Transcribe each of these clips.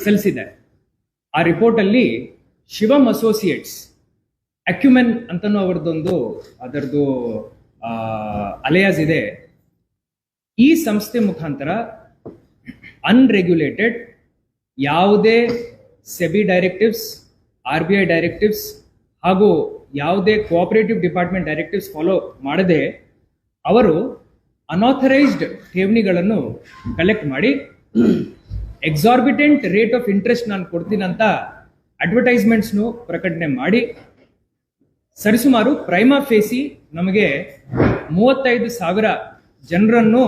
ಸಲ್ಲಿಸಿದ್ದಾರೆ. ಆ ರಿಪೋರ್ಟ್ ಅಲ್ಲಿ ಶಿವಮ್ ಅಸೋಸಿಯೇಟ್ಸ್ ಅಕ್ಯುಮೆನ್ ಅಂತನೂ ಅದರದ್ದು ಅಲಿಯಾಸ್ ಇದೆ. ಈ ಸಂಸ್ಥೆ ಮುಖಾಂತರ ಅನ್ರೆಗ್ಯುಲೇಟೆಡ್ ಯಾವುದೇ ಸೆಬಿ ಡೈರೆಕ್ಟಿವ್ಸ್, RBI ಡೈರೆಕ್ಟಿವ್ಸ್ ಹಾಗೂ ಯಾವುದೇ ಕೋಆಪರೇಟಿವ್ ಡಿಪಾರ್ಟ್ಮೆಂಟ್ ಡೈರೆಕ್ಟಿವ್ಸ್ ಫಾಲೋ ಮಾಡದೆ ಅವರು ಅನಾಥರೈಸ್ಡ್ ಠೇವಣಿಗಳನ್ನು ಕಲೆಕ್ಟ್ ಮಾಡಿ ಎಕ್ಸಾರ್ಬಿಟೆಂಟ್ ರೇಟ್ ಆಫ್ ಇಂಟ್ರೆಸ್ಟ್ ನಾನು ಕೊಡ್ತೀನಂತ ಅಡ್ವರ್ಟೈಸ್ಮೆಂಟ್ಸ್ನು ಪ್ರಕಟಣೆ ಮಾಡಿ ಸರಿಸುಮಾರು ಪ್ರೈಮಾ ಫೇಸಿ ನಮಗೆ 35,000 ಜನರನ್ನು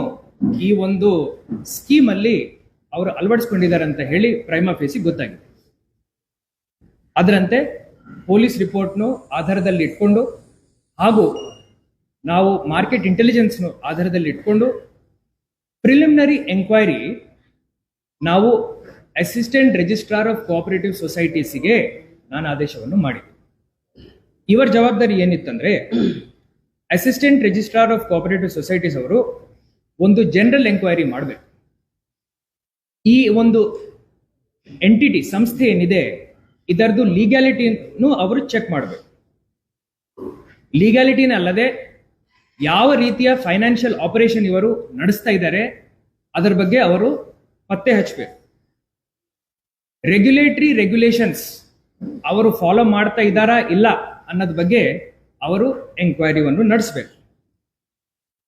ಈ ಒಂದು ಸ್ಕೀಮ್ ಅಲ್ಲಿ ಅವರು ಅಳವಡಿಸಿಕೊಂಡಿದ್ದಾರೆ ಅಂತ ಹೇಳಿ ಪ್ರೈಮಾ ಫೇಸಿ ಗೊತ್ತಾಗಿದೆ. ಅದರಂತೆ ಪೊಲೀಸ್ ರಿಪೋರ್ಟ್ನು ಆಧಾರದಲ್ಲಿ ಇಟ್ಕೊಂಡು ಹಾಗೂ ನಾವು ಮಾರ್ಕೆಟ್ ಇಂಟೆಲಿಜೆನ್ಸ್ನು ಆಧಾರದಲ್ಲಿ ಇಟ್ಕೊಂಡು ಪ್ರಿಲಿಮಿನರಿ ಎಂಕ್ವೈರಿ ನಾವು ಅಸಿಸ್ಟೆಂಟ್ ರಿಜಿಸ್ಟ್ರಾರ್ ಆಫ್ ಕೋಆಪರೇಟಿವ್ ಸೊಸೈಟೀಸ್ಗೆ ನಾನು ಆದೇಶವನ್ನು ಮಾಡಿದೆ. ಇವರ ಜವಾಬ್ದಾರಿ ಏನಿತ್ತಂದ್ರೆ assistant registrar of cooperative societies ಅವರು ಒಂದು ಜನರಲ್ ಎಂಕ್ವೈರಿ ಮಾಡಬೇಕು. ಈ ಒಂದು ಎಂಟಿಟಿ ಸಂಸ್ಥೆ ಏನಿದೆ ಇದರದ್ದು ಲೀಗ್ಯಾಲಿಟಿನೂ ಅವರು ಚೆಕ್ ಮಾಡಬೇಕು. ಲೀಗ್ಯಾಲಿಟಿನ ಅಲ್ಲದೆ ಯಾವ ರೀತಿಯ ಫೈನಾನ್ಷಿಯಲ್ ಆಪರೇಷನ್ ಇವರು ನಡೆಸ್ತಾ ಇದ್ದಾರೆ ಅದರ ಬಗ್ಗೆ ಅವರು ಪತ್ತೆ ಹಚ್ಚಬೇಕು. ರೆಗ್ಯುಲೇಷನ್ಸ್ ಅವರು ಫಾಲೋ ಮಾಡ್ತಾ ಇದ್ದಾರಾ ಇಲ್ಲ ಅನ್ನೋದ್ ಬಗ್ಗೆ ಅವರು ಎಂಕ್ವೈರಿವನ್ನು ನಡೆಸಬೇಕು.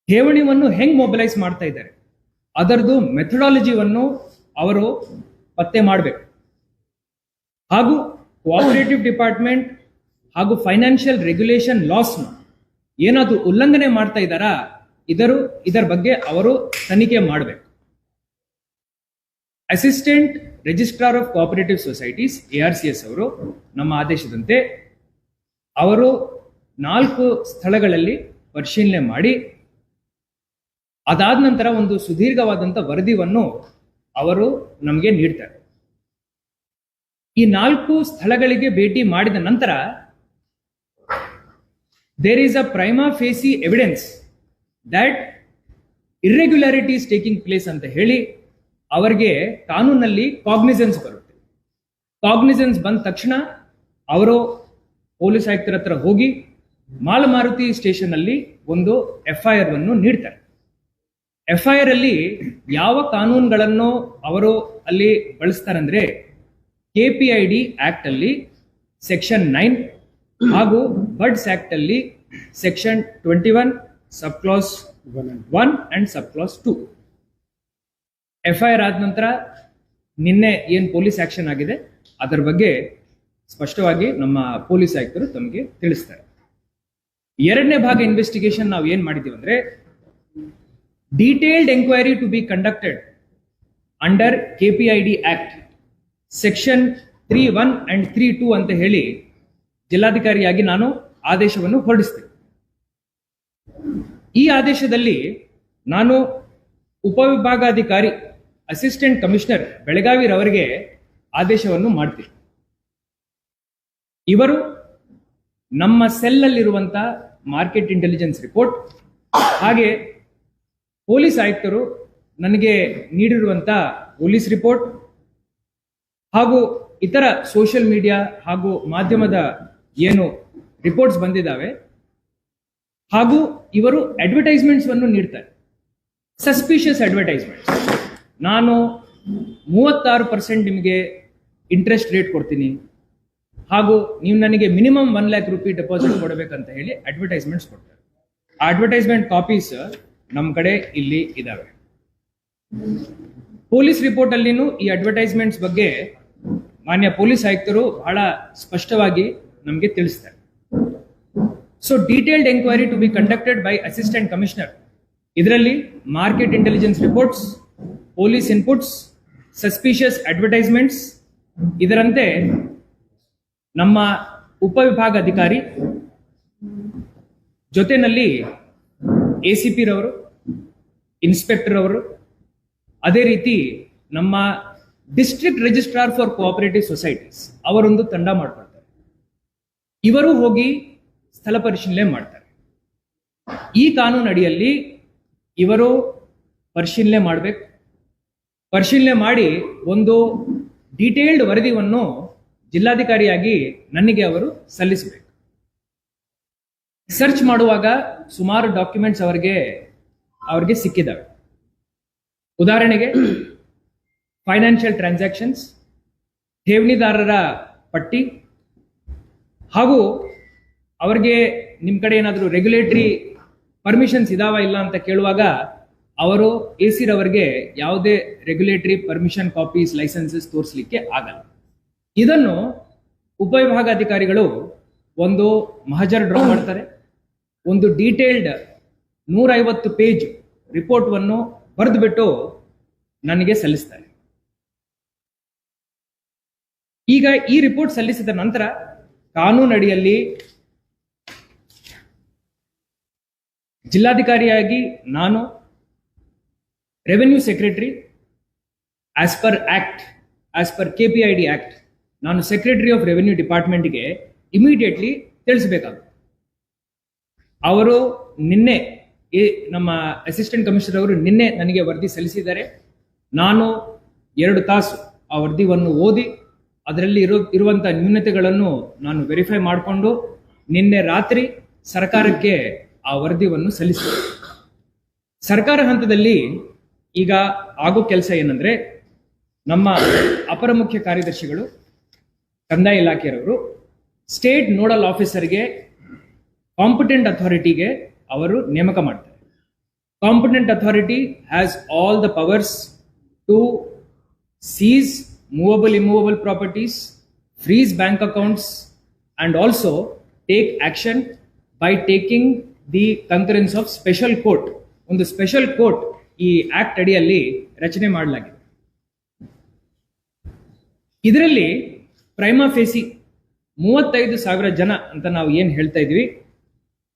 ಠೇವಣಿಯನ್ನು ಹೆಂಗ್ ಮೊಬಿಲೈಸ್ ಮಾಡ್ತಾ ಇದ್ದಾರೆ ಅದರದ್ದು ಮೆಥಡಾಲಜಿವನ್ನು ಅವರು ಪತ್ತೆ ಮಾಡಬೇಕು. ಹಾಗೂ ಕೋಆಪರೇಟಿವ್ ಡಿಪಾರ್ಟ್ಮೆಂಟ್ ಹಾಗೂ ಫೈನಾನ್ಷಿಯಲ್ ರೆಗ್ಯುಲೇಷನ್ ಲಾಸ್ ಏನಾದ್ರು ಉಲ್ಲಂಘನೆ ಮಾಡ್ತಾ ಇದ್ದಾರಾ ಇದರ ಬಗ್ಗೆ ಅವರು ತನಿಖೆ ಮಾಡಬೇಕು. Assistant registrar of cooperative societies ARCS ಅವರು ನಮ್ಮ ಆದೇಶದಂತೆ ಅವರು 4 ಸ್ಥಳಗಳಲ್ಲಿ ಪರಿಶೀಲನೆ ಮಾಡಿ ಅದಾದ ನಂತರ ಒಂದು ಸುದೀರ್ಘವಾದಂಥ ವರದಿಯನ್ನು ಅವರು ನಮಗೆ ನೀಡ್ತಾರೆ. ಈ 4 ಸ್ಥಳಗಳಿಗೆ ಭೇಟಿ ಮಾಡಿದ ನಂತರ there is a prima facie evidence that irregularity is taking place ಅಂತ ಹೇಳಿ ಅವರಿಗೆ ಕಾನೂನಲ್ಲಿ ಕಾಗ್ನಿಸೆನ್ಸ್ ಬರುತ್ತೆ. ಕಾಗ್ನಿಸೆನ್ಸ್ ಬಂದ ತಕ್ಷಣ ಅವರು ಪೊಲೀಸ್ ಆಯುಕ್ತರ ಹತ್ರ ಹೋಗಿ ಮಾಲಮಾರುತಿ ಸ್ಟೇಷನ್ ಅಲ್ಲಿ ಒಂದು FIR ಅನ್ನು ನೀಡ್ತಾರೆ. FIR ಅಲ್ಲಿ ಯಾವ ಕಾನೂನುಗಳನ್ನು ಅವರು ಅಲ್ಲಿ ಬಳಸ್ತಾರಂದ್ರೆ KPID ಆಕ್ಟ್ ಅಲ್ಲಿ ಸೆಕ್ಷನ್ 9 ಹಾಗೂ ಬರ್ಡ್ಸ್ ಆಕ್ಟ್ ಅಲ್ಲಿ section 21 sub class 1 and sub class 2. FIR ಆದ ನಂತರ ನಿನ್ನೆ ಏನ್ ಪೊಲೀಸ್ ಆಕ್ಷನ್ ಆಗಿದೆ ಅದರ ಬಗ್ಗೆ ಸ್ಪಷ್ಟವಾಗಿ ನಮ್ಮ ಪೊಲೀಸ್ ಆಯುಕ್ತರು ತಮಗೆ ತಿಳಿಸ್ತಾರೆ. 2ನೇ ಭಾಗ ಇನ್ವೆಸ್ಟಿಗೇಷನ್ ನಾವು ಏನ್ ಮಾಡಿದೀವಿ ಅಂದ್ರೆ detailed enquiry to be conducted under KPID act section 3(1) and 3(2) ಅಂತ ಹೇಳಿ ಜಿಲ್ಲಾಧಿಕಾರಿಯಾಗಿ ನಾನು ಆದೇಶವನ್ನು ಹೊರಡಿಸ್ತೇನೆ. ಈ ಆದೇಶದಲ್ಲಿ ನಾನು ಉಪವಿಭಾಗಾಧಿಕಾರಿ ಅಸಿಸ್ಟೆಂಟ್ ಕಮಿಷನರ್ ಬೆಳಗಾವಿ ರವರಿಗೆ ಆದೇಶವನ್ನು ಮಾಡ್ತೀನಿ. ಇವರು ನಮ್ಮ ಸೆಲ್ ಅಲ್ಲಿರುವಂತ ಮಾರ್ಕೆಟ್ ಇಂಟೆಲಿಜೆನ್ಸ್ ರಿಪೋರ್ಟ್ ಹಾಗೆ ಪೊಲೀಸ್ ಆಯುಕ್ತರು ನನಗೆ ನೀಡಿರುವಂತ ಪೊಲೀಸ್ ರಿಪೋರ್ಟ್ ಹಾಗೂ ಇತರ ಸೋಷಿಯಲ್ ಮೀಡಿಯಾ ಹಾಗೂ ಮಾಧ್ಯಮದ ಏನು ರಿಪೋರ್ಟ್ಸ್ ಬಂದಿದ್ದಾವೆ ಹಾಗೂ ಇವರು ಅಡ್ವರ್ಟೈಸ್ಮೆಂಟ್ಸ್ ಅನ್ನು ನೀಡ್ತಾರೆ. Suspicious advertisements. ನಾನು 36% ನಿಮಗೆ ಇಂಟ್ರೆಸ್ಟ್ ರೇಟ್ ಕೊಡ್ತೀನಿ ಹಾಗೂ ನೀವು ನನಗೆ ಮಿನಿಮಮ್ 1 lakh ರೂಪಾಯಿ ಡೆಪಾಸಿಟ್ ಕೊಡಬೇಕಂತ ಹೇಳಿ ಅಡ್ವರ್ಟೈಸ್ಮೆಂಟ್ಸ್ ಕೊಡ್ತಾರೆ. ಆ ಅಡ್ವರ್ಟೈಸ್ಮೆಂಟ್ ಕಾಪೀಸ್ ನಮ್ಮ ಕಡೆ ಇಲ್ಲಿ ಇದಾವೆ. ಪೊಲೀಸ್ ರಿಪೋರ್ಟ್ ಅಲ್ಲಿನೂ ಈ ಅಡ್ವರ್ಟೈಸ್ಮೆಂಟ್ಸ್ ಬಗ್ಗೆ ಮಾನ್ಯ ಪೊಲೀಸ್ ಆಯುಕ್ತರು ಬಹಳ ಸ್ಪಷ್ಟವಾಗಿ ನಮಗೆ ತಿಳಿಸ್ತಾರೆ. So detailed enquiry to be conducted by assistant commissioner. ಇದರಲ್ಲಿ market intelligence reports, police inputs, suspicious advertisements, ಇದರಂತೆ ನಮ್ಮ ಉಪವಿಭಾಗ ಅಧಿಕಾರಿ ಜೊತೆನಲ್ಲಿ ACP ರವರು, ಇನ್ಸ್ಪೆಕ್ಟರ್ ಅವರು, ಅದೇ ರೀತಿ ನಮ್ಮ district registrar for cooperative societies ಅವರೊಂದು ತಂಡ ಮಾಡ್ಕೊಳ್ತಾರೆ. ಇವರು ಹೋಗಿ ಸ್ಥಳ ಪರಿಶೀಲನೆ ಮಾಡ್ತಾರೆ. ಈ ಕಾನೂನು ಅಡಿಯಲ್ಲಿ ಇವರು ಪರಿಶೀಲನೆ ಮಾಡಬೇಕು. ಪರಿಶೀಲನೆ ಮಾಡಿ ಒಂದು ಡೀಟೇಲ್ಡ್ ವರದಿಯನ್ನು ಜಿಲ್ಲಾಧಿಕಾರಿಯಾಗಿ ನನಗೆ ಅವರು ಸಲ್ಲಿಸಬೇಕು. ಸರ್ಚ್ ಮಾಡುವಾಗ ಸುಮಾರು ಡಾಕ್ಯುಮೆಂಟ್ಸ್ ಅವರಿಗೆ ಸಿಕ್ಕಿದ್ದಾವೆ. ಉದಾಹರಣೆಗೆ ಫೈನಾನ್ಷಿಯಲ್ ಟ್ರಾನ್ಸಾಕ್ಷನ್ಸ್, ಠೇವಣಿದಾರರ ಪಟ್ಟಿ, ಹಾಗೂ ಅವರಿಗೆ ನಿಮ್ಮ ಕಡೆ ಏನಾದರೂ ರೆಗ್ಯುಲೇಟರಿ ಪರ್ಮಿಷನ್ಸ್ ಇದಾವ ಇಲ್ಲ ಅಂತ ಕೇಳುವಾಗ ಅವರು AC ರವರಿಗೆ ಯಾವುದೇ ರೆಗ್ಯುಲೇಟರಿ ಪರ್ಮಿಷನ್ ಕಾಪೀಸ್, ಲೈಸೆನ್ಸಸ್ ತೋರಿಸಲಿಕ್ಕೆ ಆಗಲ್ಲ. ಇದನ್ನು ಉಪವಿಭಾಗಾಧಿಕಾರಿಗಳು ಒಂದು ಮಹಜರ್ ಡ್ರಾ ಮಾಡ್ತಾರೆ, ಒಂದು ಡೀಟೇಲ್ಡ್ 150 ಪೇಜ್ ರಿಪೋರ್ಟ್ವನ್ನು ಬರೆದುಬಿಟ್ಟು ನನಗೆ ಸಲ್ಲಿಸ್ತಾರೆ. ಈಗ ಈ ರಿಪೋರ್ಟ್ ಸಲ್ಲಿಸಿದ ನಂತರ ಕಾನೂನಡಿಯಲ್ಲಿ ಜಿಲ್ಲಾಧಿಕಾರಿಯಾಗಿ ನಾನು revenue secretary as per KPID act ನಾನು ಸೆಕ್ರೆಟರಿ ಆಫ್ ರೆವೆನ್ಯೂ ಡಿಪಾರ್ಟ್ಮೆಂಟ್ಗೆ ಇಮಿಡಿಯೇಟ್ಲಿ ತಿಳಿಸಬೇಕಾಗುತ್ತೆ. ಅವರು ನಿನ್ನೆ ನಮ್ಮ ಅಸಿಸ್ಟೆಂಟ್ ಕಮಿಷನರ್ ಅವರು ನಿನ್ನೆ ನನಗೆ ವರದಿ ಸಲ್ಲಿಸಿದ್ದಾರೆ. ನಾನು 2 ತಾಸು ಆ ವರದಿಯನ್ನು ಓದಿ ಅದರಲ್ಲಿ ಇರುವಂಥ ನ್ಯೂನತೆಗಳನ್ನು ನಾನು ವೆರಿಫೈ ಮಾಡಿಕೊಂಡು ನಿನ್ನೆ ರಾತ್ರಿ ಸರ್ಕಾರಕ್ಕೆ ಆ ವರದಿಯನ್ನು ಸಲ್ಲಿಸಿದೆ. ಸರ್ಕಾರ ಹಂತದಲ್ಲಿ ಈಗ ಆಗೋ ಕೆಲಸ ಏನಂದ್ರೆ, ನಮ್ಮ ಅಪರ ಮುಖ್ಯ ಕಾರ್ಯದರ್ಶಿಗಳು ಕಂದಾಯ ಇಲಾಖೆಯವರು ಸ್ಟೇಟ್ ನೋಡಲ್ ಆಫೀಸರ್ಗೆ ಕಾಂಪಿಟೆಂಟ್ ಅಥಾರಿಟಿಗೆ ಅವರು ನೇಮಕ ಮಾಡ್ತಾರೆ. Competent authority has all the powers to seize movable immovable properties, freeze bank accounts, and also take action by taking the concurrence of special court. ಒಂದು ಸ್ಪೆಷಲ್ ಕೋರ್ಟ್ ಈ ಆಕ್ಟ್ ಅಡಿಯಲ್ಲಿ ರಚನೆ ಮಾಡಲಾಗಿದೆ. ಇದರಲ್ಲಿ ಪ್ರೈಮಾ ಫೇಸಿ 35,000 ಜನ ಅಂತ ನಾವು ಏನು ಹೇಳ್ತಾ ಇದ್ವಿ,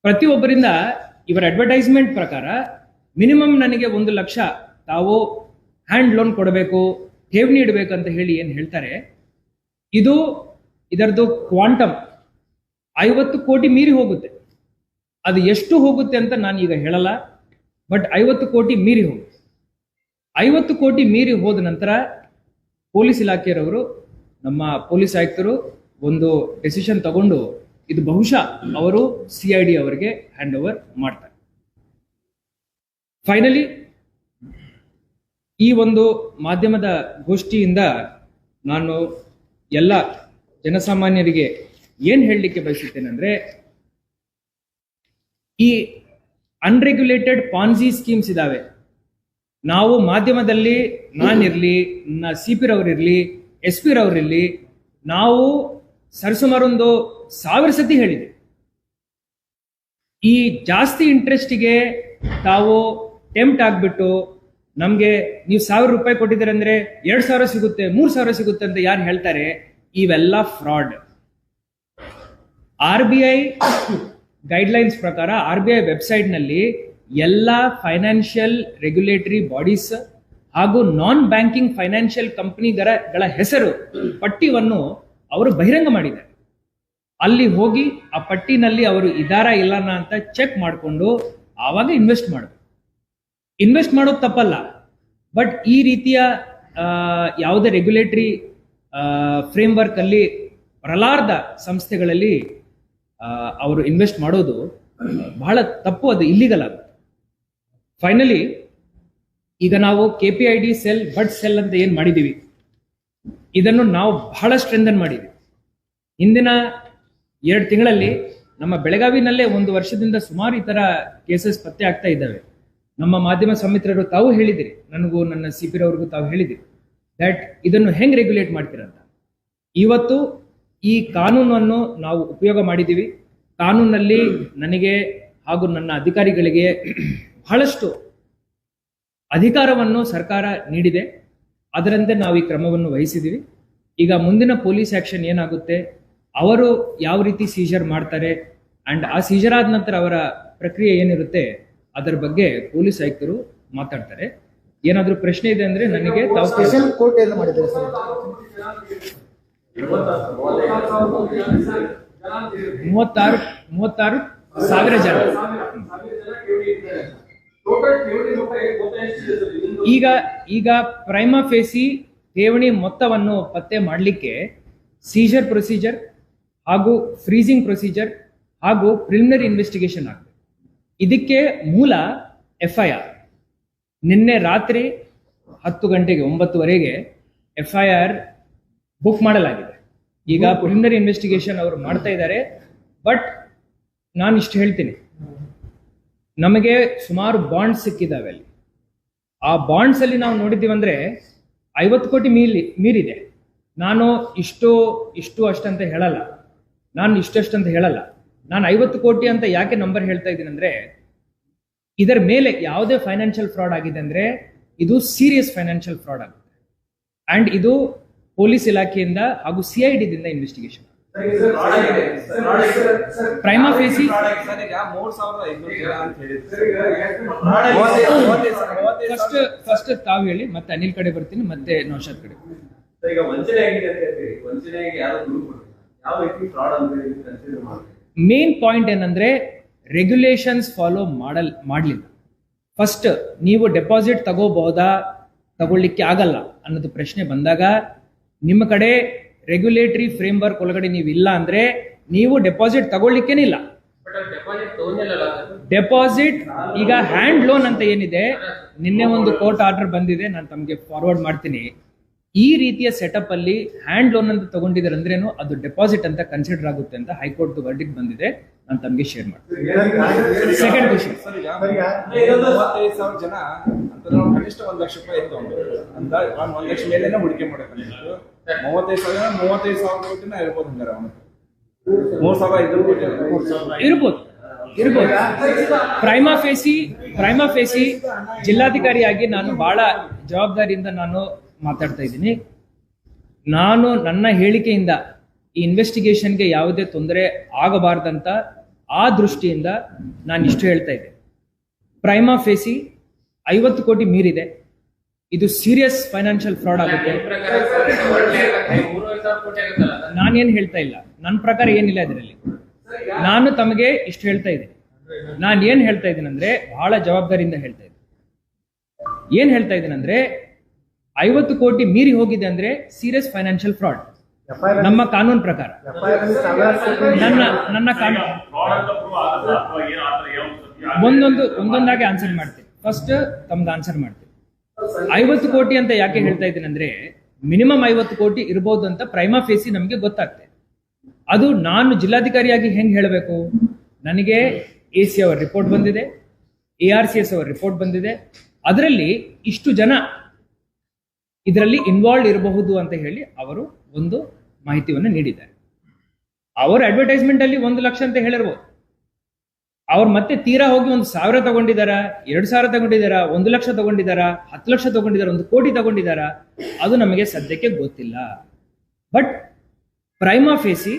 ಪ್ರತಿಯೊಬ್ಬರಿಂದ ಇವರ ಅಡ್ವರ್ಟೈಸ್ಮೆಂಟ್ ಪ್ರಕಾರ ಮಿನಿಮಮ್ ನನಗೆ 1 ಲಕ್ಷ ತಾವು ಹ್ಯಾಂಡ್ ಲೋನ್ ಕೊಡಬೇಕು, ಠೇವಣಿ ಇಡಬೇಕಂತ ಹೇಳಿ ಏನು ಹೇಳ್ತಾರೆ, ಇದರದ್ದು ಕ್ವಾಂಟಮ್ 50 ಕೋಟಿ ಮೀರಿ ಹೋಗುತ್ತೆ. ಅದು ಎಷ್ಟು ಹೋಗುತ್ತೆ ಅಂತ ನಾನು ಈಗ ಹೇಳಲ್ಲ, ಬಟ್ 50 ಕೋಟಿ ಮೀರಿ ಹೋಗುತ್ತೆ. 50 ಕೋಟಿ ಮೀರಿ ಹೋದ ನಂತರ ಪೊಲೀಸ್ ಇಲಾಖೆಯವರು, ನಮ್ಮ ಪೊಲೀಸ್ ಆಯುಕ್ತರು ಒಂದು ಡೆಸಿಷನ್ ತಗೊಂಡು ಇದು ಬಹುಶಃ ಅವರು CID ಅವರಿಗೆ ಹ್ಯಾಂಡ್ ಓವರ್ ಮಾಡ್ತಾರೆ. ಫೈನಲಿ ಈ ಒಂದು ಮಾಧ್ಯಮದ ಗೋಷ್ಠಿಯಿಂದ ನಾನು ಎಲ್ಲ ಜನಸಾಮಾನ್ಯರಿಗೆ ಏನು ಹೇಳಲಿಕ್ಕೆ ಬಯಸುತ್ತೇನೆ ಅಂದರೆ, ಈ ಅನ್ರೆಗ್ಯುಲೇಟೆಡ್ ಪಾನ್ಸಿ ಸ್ಕೀಮ್ಸ್ ಇದಾವೆ. ನಾವು ಮಾಧ್ಯಮದಲ್ಲಿ ನಾನಿರಲಿ, ನನ್ನ CP ರವರಿರಲಿ, SP ರವರಿರಲಿ, ನಾವು ಸರಿಸುಮಾರು 1000 ಸತಿ ಹೇಳಿದೆ, ಈ ಜಾಸ್ತಿ ಇಂಟ್ರೆಸ್ಟಿಗೆ ತಾವು ಟೆಂಪ್ಟ್ ಆಗಿಬಿಟ್ಟು ನಮಗೆ ನೀವು 1000 ರೂಪಾಯಿ ಕೊಟ್ಟಿದ್ದೀರ ಅಂದ್ರೆ 2000 ಸಿಗುತ್ತೆ, 3000 ಸಿಗುತ್ತೆ ಅಂತ ಯಾರು ಹೇಳ್ತಾರೆ, ಇವೆಲ್ಲ ಫ್ರಾಡ್. RBI ಗೈಡ್ಲೈನ್ಸ್ ಪ್ರಕಾರ RBI ವೆಬ್ಸೈಟ್ ನಲ್ಲಿ ಎಲ್ಲ ಫೈನಾನ್ಷಿಯಲ್ ರೆಗ್ಯುಲೇಟರಿ ಬಾಡೀಸ್ ಹಾಗೂ ನಾನ್ ಬ್ಯಾಂಕಿಂಗ್ ಫೈನಾನ್ಷಿಯಲ್ ಕಂಪನಿಗಳ ಹೆಸರು ಪಟ್ಟಿಯನ್ನು ಅವರು ಬಹಿರಂಗ ಮಾಡಿದ್ದಾರೆ. ಅಲ್ಲಿ ಹೋಗಿ ಆ ಪಟ್ಟಿನಲ್ಲಿ ಅವರು ಇದಾರಾ ಇಲ್ಲನ ಅಂತ ಚೆಕ್ ಮಾಡಿಕೊಂಡು ಆವಾಗ ಇನ್ವೆಸ್ಟ್ ಮಾಡಬೇಕು. ಇನ್ವೆಸ್ಟ್ ಮಾಡೋದು ತಪ್ಪಲ್ಲ, ಬಟ್ ಈ ರೀತಿಯ ಯಾವುದೇ ರೆಗ್ಯುಲೇಟರಿ ಫ್ರೇಮ್ವರ್ಕ್ ಅಲ್ಲಿ ಬರಲಾರ್ದ ಸಂಸ್ಥೆಗಳಲ್ಲಿ ಅವರು ಇನ್ವೆಸ್ಟ್ ಮಾಡೋದು ಬಹಳ ತಪ್ಪು, ಅದು ಇಲ್ಲಿಗಲ್ ಆಗುತ್ತೆ. ಫೈನಲಿ ಈಗ ನಾವು KPID ಸೆಲ್, ಬಡ್ ಸೆಲ್ ಅಂತ ಏನು ಮಾಡಿದ್ದೀವಿ, ಇದನ್ನು ನಾವು ಬಹಳ ಸ್ಟ್ರೆಂಥನ್ ಮಾಡಿದ್ದೀವಿ. ಹಿಂದಿನ 2 ತಿಂಗಳಲ್ಲಿ ನಮ್ಮ ಬೆಳಗಾವಿನಲ್ಲೇ 1 ವರ್ಷದಿಂದ ಸುಮಾರು ಈ ತರ ಕೇಸಸ್ ಪತ್ತೆ ಆಗ್ತಾ ಇದ್ದಾವೆ. ನಮ್ಮ ಮಾಧ್ಯಮ ಸಮಿತ್ರರು ತಾವು ಹೇಳಿದಿರಿ, ನನಗೂ ನನ್ನ CP ರವರಿಗೂ ತಾವು ಹೇಳಿದಿರಿ ದಟ್ ಇದನ್ನು ಹೆಂಗ್ ರೆಗ್ಯುಲೇಟ್ ಮಾಡ್ತೀರಂತ. ಇವತ್ತು ಈ ಕಾನೂನನ್ನು ನಾವು ಉಪಯೋಗ ಮಾಡಿದ್ದೀವಿ. ಕಾನೂನಲ್ಲಿ ನನಗೆ ಹಾಗೂ ನನ್ನ ಅಧಿಕಾರಿಗಳಿಗೆ ಬಹಳಷ್ಟು ಅಧಿಕಾರವನ್ನು ಸರ್ಕಾರ ನೀಡಿದೆ. ಅದರಂತೆ ನಾವು ಈ ಕ್ರಮವನ್ನು ವಹಿಸಿದ್ದೀವಿ. ಈಗ ಮುಂದಿನ ಪೊಲೀಸ್ ಆಕ್ಷನ್ ಏನಾಗುತ್ತೆ, ಅವರು ಯಾವ ರೀತಿ ಸೀಜರ್ ಮಾಡ್ತಾರೆ ಅಂಡ್ ಆ ಸೀಜರ್ ಆದ ನಂತರ ಅವರ ಪ್ರಕ್ರಿಯೆ ಏನಿರುತ್ತೆ ಅದರ ಬಗ್ಗೆ ಪೊಲೀಸ್ ಆಯುಕ್ತರು ಮಾತಾಡ್ತಾರೆ. ಏನಾದರೂ ಪ್ರಶ್ನೆ ಇದೆ ಅಂದ್ರೆ ನನಗೆ ತಾವು ಸ್ಪೆಷಲ್ ಕೋರ್ಟ್ ಏನು ಮಾಡಿದ್ದಾರೆ ಸರ್? 36,000 ಜನ. ಈಗ ಪ್ರೈಮಾ ಫೇಸಿ ಠೇವಣಿ ಮೊತ್ತವನ್ನು ಪತ್ತೆ ಮಾಡಲಿಕ್ಕೆ ಸೀಜರ್ ಪ್ರೊಸೀಜರ್ ಹಾಗೂ ಫ್ರೀಸಿಂಗ್ ಪ್ರೊಸೀಜರ್ ಹಾಗೂ ಪ್ರಿಲಿಮಿನರಿ ಇನ್ವೆಸ್ಟಿಗೇಷನ್ ಆಗ್ತದೆ. ಇದಕ್ಕೆ ಮೂಲ FIR. ನಿನ್ನೆ ರಾತ್ರಿ 10 ಗಂಟೆಗೆ 9:30 FIR ಬುಕ್ ಮಾಡಲಾಗಿದೆ. ಈಗ ಪ್ರಿಲಿಮಿನರಿ ಇನ್ವೆಸ್ಟಿಗೇಷನ್ ಅವರು ಮಾಡ್ತಾ ಇದ್ದಾರೆ. ಬಟ್ ನಾನು ಇಷ್ಟು ಹೇಳ್ತೀನಿ, ನಮಗೆ ಸುಮಾರು ಬಾಂಡ್ಸ್ ಸಿಕ್ಕಿದ್ದಾವೆ ಅಲ್ಲಿ. ಆ ಬಾಂಡ್ಸ್ ಅಲ್ಲಿ ನಾವು ನೋಡಿದ್ದೀವಂದ್ರೆ 50 ಕೋಟಿ ಮೀರಿದೆ. ನಾನು ಇಷ್ಟು ಅಷ್ಟಂತ ಹೇಳಲ್ಲ, ನಾನು ಇಷ್ಟಂತ ಹೇಳಲ್ಲ. ನಾನು 50 ಕೋಟಿ ಅಂತ ಯಾಕೆ ನಂಬರ್ ಹೇಳ್ತಾ ಇದ್ದೀನಿ ಅಂದ್ರೆ, ಇದರ ಮೇಲೆ ಯಾವುದೇ ಫೈನಾನ್ಷಿಯಲ್ ಫ್ರಾಡ್ ಆಗಿದೆ ಅಂದ್ರೆ ಇದು ಸೀರಿಯಸ್ ಫೈನಾನ್ಷಿಯಲ್ ಫ್ರಾಡ್ ಆಗುತ್ತೆ. ಅಂಡ್ ಇದು ಪೊಲೀಸ್ ಇಲಾಖೆಯಿಂದ ಹಾಗೂ CID ದಿಂದ ಇನ್ವೆಸ್ಟಿಗೇಷನ್. ಪ್ರೈಮಾ ಫೇಸಿ ಫಸ್ಟ್ ತಾವು ಹೇಳಿ, ಮತ್ತೆ ಅನಿಲ್ ಕಡೆ ಬರ್ತೀನಿ, ಮತ್ತೆ ನೌಶಾದ್ ಕಡೆ. ಮೇನ್ ಪಾಯಿಂಟ್ ಏನಂದ್ರೆ ರೆಗ್ಯುಲೇಷನ್ಸ್ ಫಾಲೋ ಮಾಡಲಿಲ್ಲ. ಫಸ್ಟ್ ನೀವು ಡೆಪಾಸಿಟ್ ತಗೋಬಹುದಾ, ತಗೊಳ್ಳಿಕ್ಕೆ ಆಗಲ್ಲ ಅನ್ನೋದು ಪ್ರಶ್ನೆ ಬಂದಾಗ ನಿಮ್ಮ ಕಡೆ ರೆಗ್ಯುಲೇಟರಿ ಫ್ರೇಮ್ ವರ್ಕ್ ಒಳಗಡೆ ನೀವು ಇಲ್ಲ ಅಂದ್ರೆ ನೀವು ಡೆಪಾಸಿಟ್ ತಗೊಳ್ಳಿಕ್ಕೇನಿಲ್ಲ. ಡೆಪಾಸಿಟ್ ಈಗ ಹ್ಯಾಂಡ್ ಲೋನ್ ಅಂತ ಏನಿದೆ, ನಿನ್ನೆ ಒಂದು ಕೋರ್ಟ್ ಆರ್ಡರ್ ಬಂದಿದೆ, ನಾನು ತಮಗೆ ಫಾರ್ವರ್ಡ್ ಮಾಡ್ತೀನಿ. ಈ ರೀತಿಯ ಸೆಟಪ್ ಅಲ್ಲಿ ಹ್ಯಾಂಡ್ ಲೋನ್ ಅಂತ ತಗೊಂಡಿದ್ದಾರೆ ಅಂದ್ರೇನು ಅದು ಡೆಪಾಸಿಟ್ ಅಂತ ಕನ್ಸಿಡರ್ ಆಗುತ್ತೆ ಅಂತ ಹೈಕೋರ್ಟ್ ವರ್ಡಿಕ್ಟ್ ಬಂದಿದೆ. ನಾನು ತಮಗೆ ಶೇರ್ ಮಾಡ್ತೀನಿ. ಸೆಕೆಂಡ್ ಕ್ವಶನ್, 35,000 ಜನ ಅಂತ ಕನಿಷ್ಠ 1 ಲಕ್ಷ ರೂಪಾಯಿ ಇತ್ತು ಅಂತ 1 ಲಕ್ಷ ಮೇಲೆ ಹೂಡಿಕೆ ಮಾಡಬೇಕಂತ 35,000 ಕೋಟಿನ ಇರ್ಬೋದು ಹಂಗಾರೆ ಅವನು 3,500 ಇರ್ಬೋದು. ಪ್ರೈಮಾ ಫೇಸಿ ಜಿಲ್ಲಾಧಿಕಾರಿಯಾಗಿ ನಾನು ಬಹಳ ಜವಾಬ್ದಾರಿಯಿಂದ ನಾನು ಮಾತಾಡ್ತಾ ಇದ್ದೀನಿ. ನಾನು ನನ್ನ ಹೇಳಿಕೆಯಿಂದ ಈ ಇನ್ವೆಸ್ಟಿಗೇಷನ್ಗೆ ಯಾವುದೇ ತೊಂದರೆ ಆಗಬಾರ್ದಂತ ಆ ದೃಷ್ಟಿಯಿಂದ ನಾನು ಇಷ್ಟು ಹೇಳ್ತಾ ಇದ್ದೆ. ಪ್ರೈಮಾ ಫೇಸಿ 50 ಕೋಟಿ ಮೀರಿದೆ. ಇದು ಸೀರಿಯಸ್ ಫೈನಾನ್ಷಿಯಲ್ ಫ್ರಾಡ್ ಆಗುತ್ತೆ. ನಾನೇನು ಹೇಳ್ತಾ ಇಲ್ಲ, ನನ್ನ ಪ್ರಕಾರ ಏನಿಲ್ಲ ಇದರಲ್ಲಿ. ನಾನು ತಮಗೆ ಇಷ್ಟು ಹೇಳ್ತಾ ಇದ್ದೀನಿ. ನಾನು ಏನ್ ಹೇಳ್ತಾ ಇದ್ದೀನಿ ಅಂದ್ರೆ ಬಹಳ ಜವಾಬ್ದಾರಿಯಿಂದ ಹೇಳ್ತಾ ಇದ್ದೀನಿ. ಏನ್ ಹೇಳ್ತಾ ಇದ್ದೀನಿ ಅಂದ್ರೆ 50 ಕೋಟಿ ಮೀರಿ ಹೋಗಿದೆ ಅಂದ್ರೆ ಸೀರಿಯಸ್ ಫೈನಾನ್ಷಿಯಲ್ ಫ್ರಾಡ್ ನಮ್ಮ ಕಾನೂನು ಪ್ರಕಾರ. ನನ್ನ ಕಾನೂನು ಒಂದೊಂದಾಗಿ ಆನ್ಸರ್ ಮಾಡ್ತೀನಿ. ಫಸ್ಟ್ ತಮ್ದು ಆನ್ಸರ್ ಮಾಡ್ತೀನಿ. 50 ಕೋಟಿ ಅಂತ ಯಾಕೆ ಹೇಳ್ತಾ ಇದ್ದೀನಿ ಅಂದ್ರೆ ಮಿನಿಮಮ್ 50 ಕೋಟಿ ಇರಬಹುದು ಅಂತ ಪ್ರೈಮಾ ಫೇಸಿ ನಮಗೆ ಗೊತ್ತಾಗ್ತದೆ. ಅದು ನಾನು ಜಿಲ್ಲಾಧಿಕಾರಿಯಾಗಿ ಹೆಂಗ್ ಹೇಳಬೇಕು? ನನಗೆ AC ಅವರ ರಿಪೋರ್ಟ್ ಬಂದಿದೆ, ARCS ಅವರ ರಿಪೋರ್ಟ್ ಬಂದಿದೆ. ಅದರಲ್ಲಿ ಇಷ್ಟು ಜನ ಇದರಲ್ಲಿ ಇನ್ವಾಲ್ವ್ ಇರಬಹುದು ಅಂತ ಹೇಳಿ ಅವರು ಒಂದು ಮಾಹಿತಿಯನ್ನು ನೀಡಿದ್ದಾರೆ. ಅವರು ಅಡ್ವರ್ಟೈಸ್ಮೆಂಟ್ ಅಲ್ಲಿ 1 ಲಕ್ಷ ಅಂತ ಹೇಳಿರ್ಬೋದು. ಅವ್ರು ಮತ್ತೆ ತೀರಾ ಹೋಗಿ 1,000 ತಗೊಂಡಿದಾರ, 2,000 ತಗೊಂಡಿದಾರ, 1 ಲಕ್ಷ ತಗೊಂಡಿದಾರ, 10 ಲಕ್ಷ ತಗೊಂಡಿದಾರ, 1 ಕೋಟಿ ತಗೊಂಡಿದಾರ, ಅದು ನಮಗೆ ಸದ್ಯಕ್ಕೆ ಗೊತ್ತಿಲ್ಲ. ಬಟ್ ಪ್ರೈಮಾ ಫೇಸಿ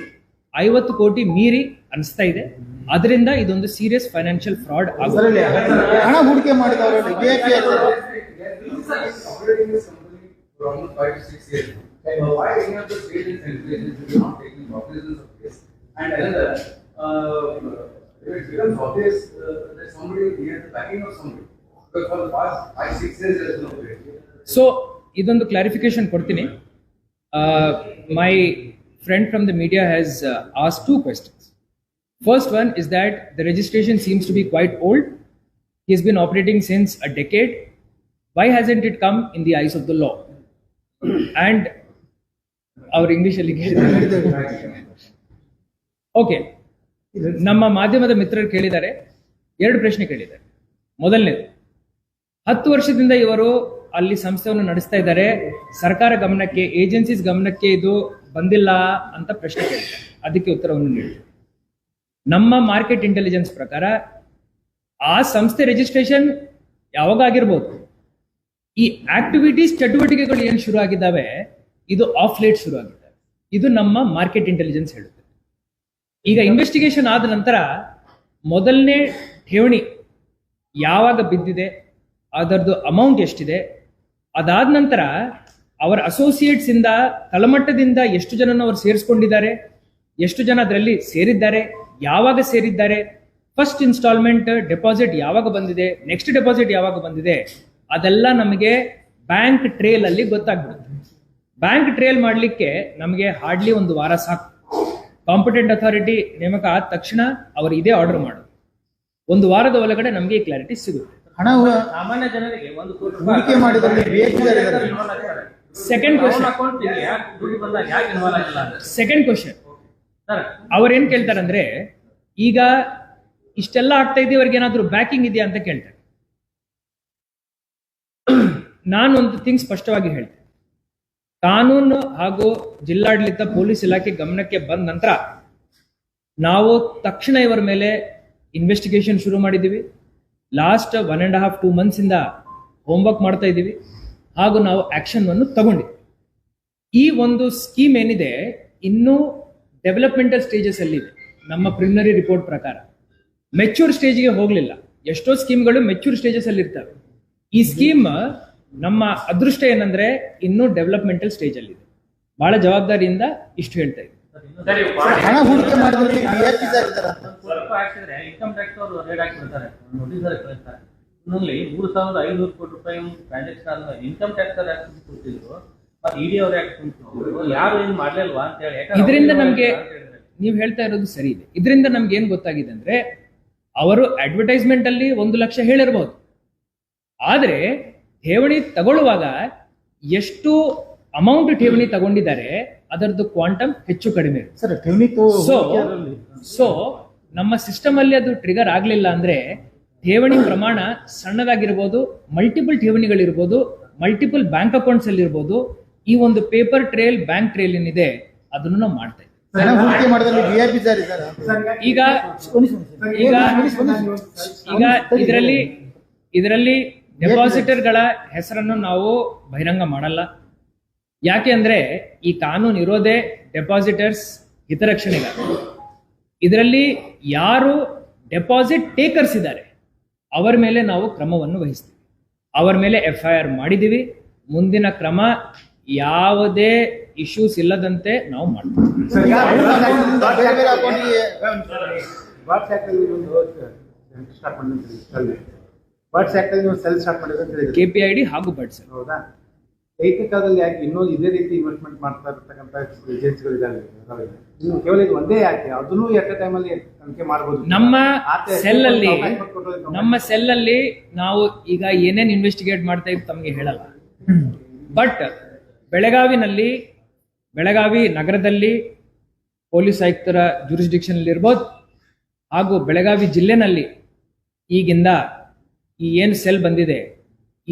50 ಕೋಟಿ ಮೀರಿ ಅನಿಸ್ತಾ ಇದೆ. ಅದರಿಂದ ಇದೊಂದು ಸೀರಿಯಸ್ ಫೈನಾನ್ಷಿಯಲ್ ಫ್ರಾಡ್ ಆಗುತ್ತೆ. ಹಣ ಹೂಡಿಕೆ ಮಾಡಿದವರಲ್ಲಿ for almost 5 to 6 years. Why any of the state and central agencies are not taking cognizance of this? And another, it becomes obvious that somebody near the backing of somebody. Because for the past 5-6 years there is no way. So, ಇದೊಂದು clarification ಕೊಡ್ತೀನಿ. My friend from the media has asked 2 questions. First one is that the registration seems to be quite old. He has been operating since a decade. Why hasn't it come in the eyes of the law? And our English ಅಲ್ಲಿ okay, ನಮ್ಮ ಮಾಧ್ಯಮದ ಮಿತ್ರರು ಕೇಳಿದ್ದಾರೆ, 2 ಪ್ರಶ್ನೆ ಕೇಳಿದ್ದಾರೆ. ಮೊದಲನೇದು, 10 ವರ್ಷದಿಂದ ಇವರು ಅಲ್ಲಿ ಸಂಸ್ಥೆಯನ್ನು ನಡೆಸ್ತಾ ಇದ್ದಾರೆ, ಸರ್ಕಾರ ಗಮನಕ್ಕೆ, ಏಜೆನ್ಸೀಸ್ ಗಮನಕ್ಕೆ ಇದು ಬಂದಿಲ್ಲ ಅಂತ ಪ್ರಶ್ನೆ ಕೇಳಿದ್ದಾರೆ. ಅದಕ್ಕೆ ಉತ್ತರವನ್ನು ನೀಡಿ. ನಮ್ಮ ಮಾರ್ಕೆಟ್ ಇಂಟೆಲಿಜೆನ್ಸ್ ಪ್ರಕಾರ ಆ ಸಂಸ್ಥೆ ರಿಜಿಸ್ಟ್ರೇಷನ್ ಯಾವಾಗ ಆಗಿರ್ಬೋದು. ಈ ಆಕ್ಟಿವಿಟೀಸ್ ಚಟುವಟಿಕೆಗಳು ಏನು ಶುರು ಆಗಿದ್ದಾವೆ ಇದು ಆಫ್ ಲೇಟ್ ಶುರು ಆಗಿದ್ದಾವೆ. ಇದು ನಮ್ಮ ಮಾರ್ಕೆಟ್ ಇಂಟೆಲಿಜೆನ್ಸ್ ಹೇಳುತ್ತೆ. ಈಗ ಇನ್ವೆಸ್ಟಿಗೇಷನ್ ಆದ ನಂತರ ಮೊದಲನೇ ಠೇವಣಿ ಯಾವಾಗ ಬಿದ್ದಿದೆ, ಅದರದ್ದು ಅಮೌಂಟ್ ಎಷ್ಟಿದೆ, ಅದಾದ ನಂತರ ಅವರ ಅಸೋಸಿಯೇಟ್ಸ್ ಇಂದ ತಳಮಟ್ಟದಿಂದ ಎಷ್ಟು ಜನನ ಅವರು ಸೇರಿಸ್ಕೊಂಡಿದ್ದಾರೆ, ಎಷ್ಟು ಜನ ಅದರಲ್ಲಿ ಸೇರಿದ್ದಾರೆ, ಯಾವಾಗ ಸೇರಿದ್ದಾರೆ, ಫಸ್ಟ್ ಇನ್ಸ್ಟಾಲ್ಮೆಂಟ್ ಡೆಪಾಸಿಟ್ ಯಾವಾಗ ಬಂದಿದೆ, ನೆಕ್ಸ್ಟ್ ಡೆಪಾಸಿಟ್ ಯಾವಾಗ ಬಂದಿದೆ, ಅದೆಲ್ಲ ನಮಗೆ ಬ್ಯಾಂಕ್ ಟ್ರೇಲ್ ಅಲ್ಲಿ ಗೊತ್ತಾಗ್ಬಿಡುತ್ತೆ. ಬ್ಯಾಂಕ್ ಟ್ರೇಲ್ ಮಾಡಲಿಕ್ಕೆ ನಮಗೆ ಹಾರ್ಡ್ಲಿ ಒಂದು ವಾರ ಸಾಕು. ಕಾಂಪಿಟೆಂಟ್ ಅಥಾರಿಟಿ ನೇಮಕ ಆದ ತಕ್ಷಣ ಅವರು ಇದೇ ಆರ್ಡರ್ ಮಾಡೋದು. ಒಂದು ವಾರದ ಒಳಗಡೆ ನಮಗೆ ಈ ಕ್ಲಾರಿಟಿ ಸಿಗುತ್ತೆ. ಹಣ ಸಾಮಾನ್ಯ ಜನರಿಗೆ 1 ಕೋಟಿ ಹೂಡಿಕೆ ಮಾಡಿದಲ್ಲಿ ಬೇಕಿದ್ದಾರೆ ಸೆಕೆಂಡ್ ಕ್ವಶನ್ ದುಡ್ಡು ಬಂದಾಗ ಯಾಕೆ ಇನ್ವಾಲ್ವ್ ಆಗಿಲ್ಲ ಅಂತ ಸೆಕೆಂಡ್ ಕ್ವಶನ್ ಸರ್, ಅವ್ರೇನ್ ಕೇಳ್ತಾರಂದ್ರೆ, ಈಗ ಇಷ್ಟೆಲ್ಲ ಆಗ್ತಾ ಇದೆ, ಅವ್ರಿಗೆ ಏನಾದ್ರು ಬ್ಯಾಕಿಂಗ್ ಇದೆಯಾ ಅಂತ ಕೇಳ್ತಾರೆ. ನಾನು ಒಂದು ಥಿಂಗ್ ಸ್ಪಷ್ಟವಾಗಿ ಹೇಳ್ತೇನೆ. ಕಾನೂನು ಹಾಗೂ ಜಿಲ್ಲಾಡಳಿತ ಪೊಲೀಸ್ ಇಲಾಖೆ ಗಮನಕ್ಕೆ ಬಂದ ನಂತರ ನಾವು ತಕ್ಷಣ ಇವರ ಮೇಲೆ ಇನ್ವೆಸ್ಟಿಗೇಷನ್ ಶುರು ಮಾಡಿದ್ದೀವಿ. ಲಾಸ್ಟ್ 1.5 2 months ಇಂದ ಹೋಮ್ವರ್ಕ್ ಮಾಡ್ತಾ ಇದ್ದೀವಿ ಹಾಗೂ ನಾವು ಆಕ್ಷನ್ ಅನ್ನು ತಗೊಂಡಿದ್ದೀವಿ. ಈ ಒಂದು ಸ್ಕೀಮ್ ಏನಿದೆ ಇನ್ನೂ ಡೆವಲಪ್ಮೆಂಟಲ್ ಸ್ಟೇಜಸ್ ಅಲ್ಲಿ ಇದೆ. ನಮ್ಮ ಪ್ರಿಲಿಮಿನರಿ ರಿಪೋರ್ಟ್ ಪ್ರಕಾರ ಮೆಚ್ಯೂರ್ ಸ್ಟೇಜ್ಗೆ ಹೋಗಲಿಲ್ಲ. ಎಷ್ಟೋ ಸ್ಕೀಮ್ಗಳು ಮೆಚ್ಯೂರ್ ಸ್ಟೇಜಸ್ ಅಲ್ಲಿ ಇರ್ತವೆ. ಈ ಸ್ಕೀಮ್ ನಮ್ಮ ಅದೃಷ್ಟ ಏನಂದ್ರೆ ಇನ್ನೂ ಡೆವಲಪ್ಮೆಂಟಲ್ ಸ್ಟೇಜ್ ಅಲ್ಲಿ ಇದೆ. ಬಹಳ ಜವಾಬ್ದಾರಿಯಿಂದ ಇಷ್ಟು ಹೇಳ್ತಾ ಇದ್ದೀವಿ. ಹಣ ಹೂಡಿಕೆ ಮಾಡಿದಲ್ಲಿ ಬೇಕಿದ್ದಾರೆ ಸ್ವಲ್ಪ ಹಾಕಿದ್ರೆ ಇನ್ಕಮ್ ಟ್ಯಾಕ್ಸ್ ಅವರು ರೇಡ್ ಹಾಕಿಬಿಡ್ತಾರೆ, ನೋಟಿಸ್ ಕಳಿಸ್ತಾರೆ. ಇನ್ನೊಂದು 3,500 ಕೋಟಿ ರೂಪಾಯಿ ಟ್ರಾನ್ಸಾಕ್ಷನ್ ಇನ್ಕಮ್ ಟ್ಯಾಕ್ಸ್ ಕೊಡ್ತಿದ್ರು, ಮತ್ತೆ ಇಡಿ ಅವ್ರು ಯಾಕೆ ಕೊಡ್ತಿದ್ರು, ಯಾರು ಏನು ಮಾಡ್ಲಿಲ್ವಾ ಅಂತ ಹೇಳಿ. ಇದರಿಂದ ನಮ್ಗೆ ನೀವು ಹೇಳ್ತಾ ಇರೋದು ಸರಿ ಇದೆ. ಇದರಿಂದ ನಮ್ಗೆ ಏನ್ ಗೊತ್ತಾಗಿದೆ ಅಂದ್ರೆ, ಅವರು ಅಡ್ವರ್ಟೈಸ್ಮೆಂಟ್ ಅಲ್ಲಿ 1 ಲಕ್ಷ ಹೇಳಿರಬಹುದು, ಆದ್ರೆ ಠೇವಣಿ ತಗೊಳ್ಳುವಾಗ ಎಷ್ಟು ಅಮೌಂಟ್ ಠೇವಣಿ ತಗೊಂಡಿದ್ದಾರೆ ಅದರದ್ದು ಕ್ವಾಂಟಮ್ ಹೆಚ್ಚು ಕಡಿಮೆ ಇರುತ್ತೆ. ಸರ್ ಠೇವಣಿ ಸೊ ನಮ್ಮ ಸಿಸ್ಟಮ್ ಅಲ್ಲಿ ಅದು ಟ್ರಿಗರ್ ಆಗ್ಲಿಲ್ಲ ಅಂದ್ರೆ ಠೇವಣಿ ಪ್ರಮಾಣ ಸಣ್ಣದಾಗಿರ್ಬೋದು, ಮಲ್ಟಿಪಲ್ ಠೇವಣಿಗಳಿರ್ಬೋದು, ಮಲ್ಟಿಪಲ್ ಬ್ಯಾಂಕ್ ಅಕೌಂಟ್ಸ್ ಅಲ್ಲಿ ಇರ್ಬೋದು. ಈ ಒಂದು ಪೇಪರ್ ಟ್ರೇಲ್, ಬ್ಯಾಂಕ್ ಟ್ರೇಲ್ ಏನಿದೆ ಅದನ್ನು ನಾವು ಮಾಡ್ತಾ ಇದ್ದೀವಿ. ಹಣ ಹೂಡಿಕೆ ಮಾಡಿದಲ್ಲಿ VIP ಇದ್ದಾರೆ ಈಗ ಈಗ ಈಗ ಇದರಲ್ಲಿ ಡೆಪಾಸಿಟರ್ಗಳ ಹೆಸರನ್ನು ನಾವು ಬಹಿರಂಗ ಮಾಡಲ್ಲ. ಯಾಕೆ ಅಂದ್ರೆ ಈ ಕಾನೂನು ಇರೋದೇ ಡೆಪಾಸಿಟರ್ಸ್ ಹಿತರಕ್ಷಣೆಗಾಗಿ. ಇದರಲ್ಲಿ ಯಾರು ಡೆಪಾಸಿಟ್ ಟೇಕರ್ಸ್ ಇದ್ದಾರೆ ಅವರ ಮೇಲೆ ನಾವು ಕ್ರಮವನ್ನು ವಹಿಸ್ತೀವಿ. ಅವರ ಮೇಲೆ FIR ಮಾಡಿದ್ದೀವಿ. ಮುಂದಿನ ಕ್ರಮ ಯಾವುದೇ ಇಶ್ಯೂಸ್ ಇಲ್ಲದಂತೆ ನಾವು ಮಾಡ್ತೀವಿ. ಬೇರೆ ಬೇರೆ ಅಕೌಂಟಿಗೆ ಬರ್ಡ್ಸ್ ಆಕ್ಟ್ ನೀವು ಸೆಲ್ ಸ್ಟಾರ್ಟ್ ಮಾಡಿದ್ರೆ ಅಂತ ಹೇಳಿದ್ರಿ. KPID ಹಾಗೂ ಬಡ್ಸ್. ಹೌದಾ? ಏಕಕಾಲದಲ್ಲಿ ಯಾಕೆ ಇನ್ನೂ ಇದೇ ರೀತಿ ಇನ್ವೆಸ್ಟ್ಮೆಂಟ್ ಮಾಡ್ತಾ ಇರ್ತಕ್ಕಂಥ ಏಜೆನ್ಸಿಗಳಿದ್ದಾವೆ. ಇನ್ನು ಕೇವಲ ಇದು ಒಂದೇ ಯಾಕೆ, ಅದನ್ನು ಎಟ್ ಎ ಟೈಮಲ್ಲಿ ತನಿಖೆ ಮಾಡಬಹುದು. ನಮ್ಮ ಸೆಲ್ಲಲ್ಲಿ ನಾವು ಈಗ ಏನೇನ್ ಇನ್ವೆಸ್ಟಿಗೇಟ್ ಮಾಡ್ತಾ ಇದ್ದು ತಮಗೆ ಹೇಳಲ್ಲ. ಬಟ್ ಬೆಳಗಾವಿ ನಗರದಲ್ಲಿ ಪೊಲೀಸ್ ಆಯುಕ್ತರ ಜೂರಿಸ್ಡಿಕ್ಷನ್ ಅಲ್ಲಿ ಇರ್ಬೋದು, ಹಾಗೂ ಬೆಳಗಾವಿ ಜಿಲ್ಲೆನಲ್ಲಿ ಈಗಿಂದ ಈ ಏನು ಸೆಲ್ ಬಂದಿದೆ,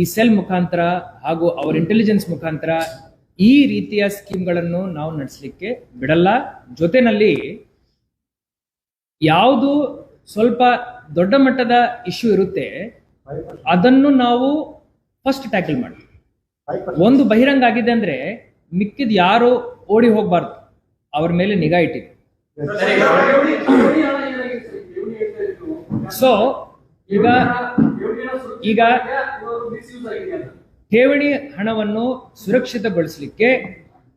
ಈ ಸೆಲ್ ಮುಖಾಂತರ ಹಾಗೂ ಅವರ ಇಂಟೆಲಿಜೆನ್ಸ್ ಮುಖಾಂತರ ಈ ರೀತಿಯ ಸ್ಕೀಮ್ಗಳನ್ನು ನಾವು ನಡೆಸಲಿಕ್ಕೆ ಬಿಡಲ್ಲ. ಜೊತೆನಲ್ಲಿ ಯಾವುದು ಸ್ವಲ್ಪ ದೊಡ್ಡ ಮಟ್ಟದ ಇಶ್ಯೂ ಇರುತ್ತೆ ಅದನ್ನು ನಾವು ಫಸ್ಟ್ ಟ್ಯಾಕಲ್ ಮಾಡ್ತೀವಿ. ಒಂದು ಬಹಿರಂಗ ಆಗಿದೆ ಅಂದ್ರೆ ಮಿಕ್ಕಿದ ಯಾರು ಓಡಿ ಹೋಗಬಾರ್ದು, ಅವ್ರ ಮೇಲೆ ನಿಗಾ ಇಟ್ಟಿದೆ. ಸೊ ಈಗ ಠೇವಣಿ ಹಣವನ್ನು ಸುರಕ್ಷಿತಗೊಳಿಸಲಿಕ್ಕೆ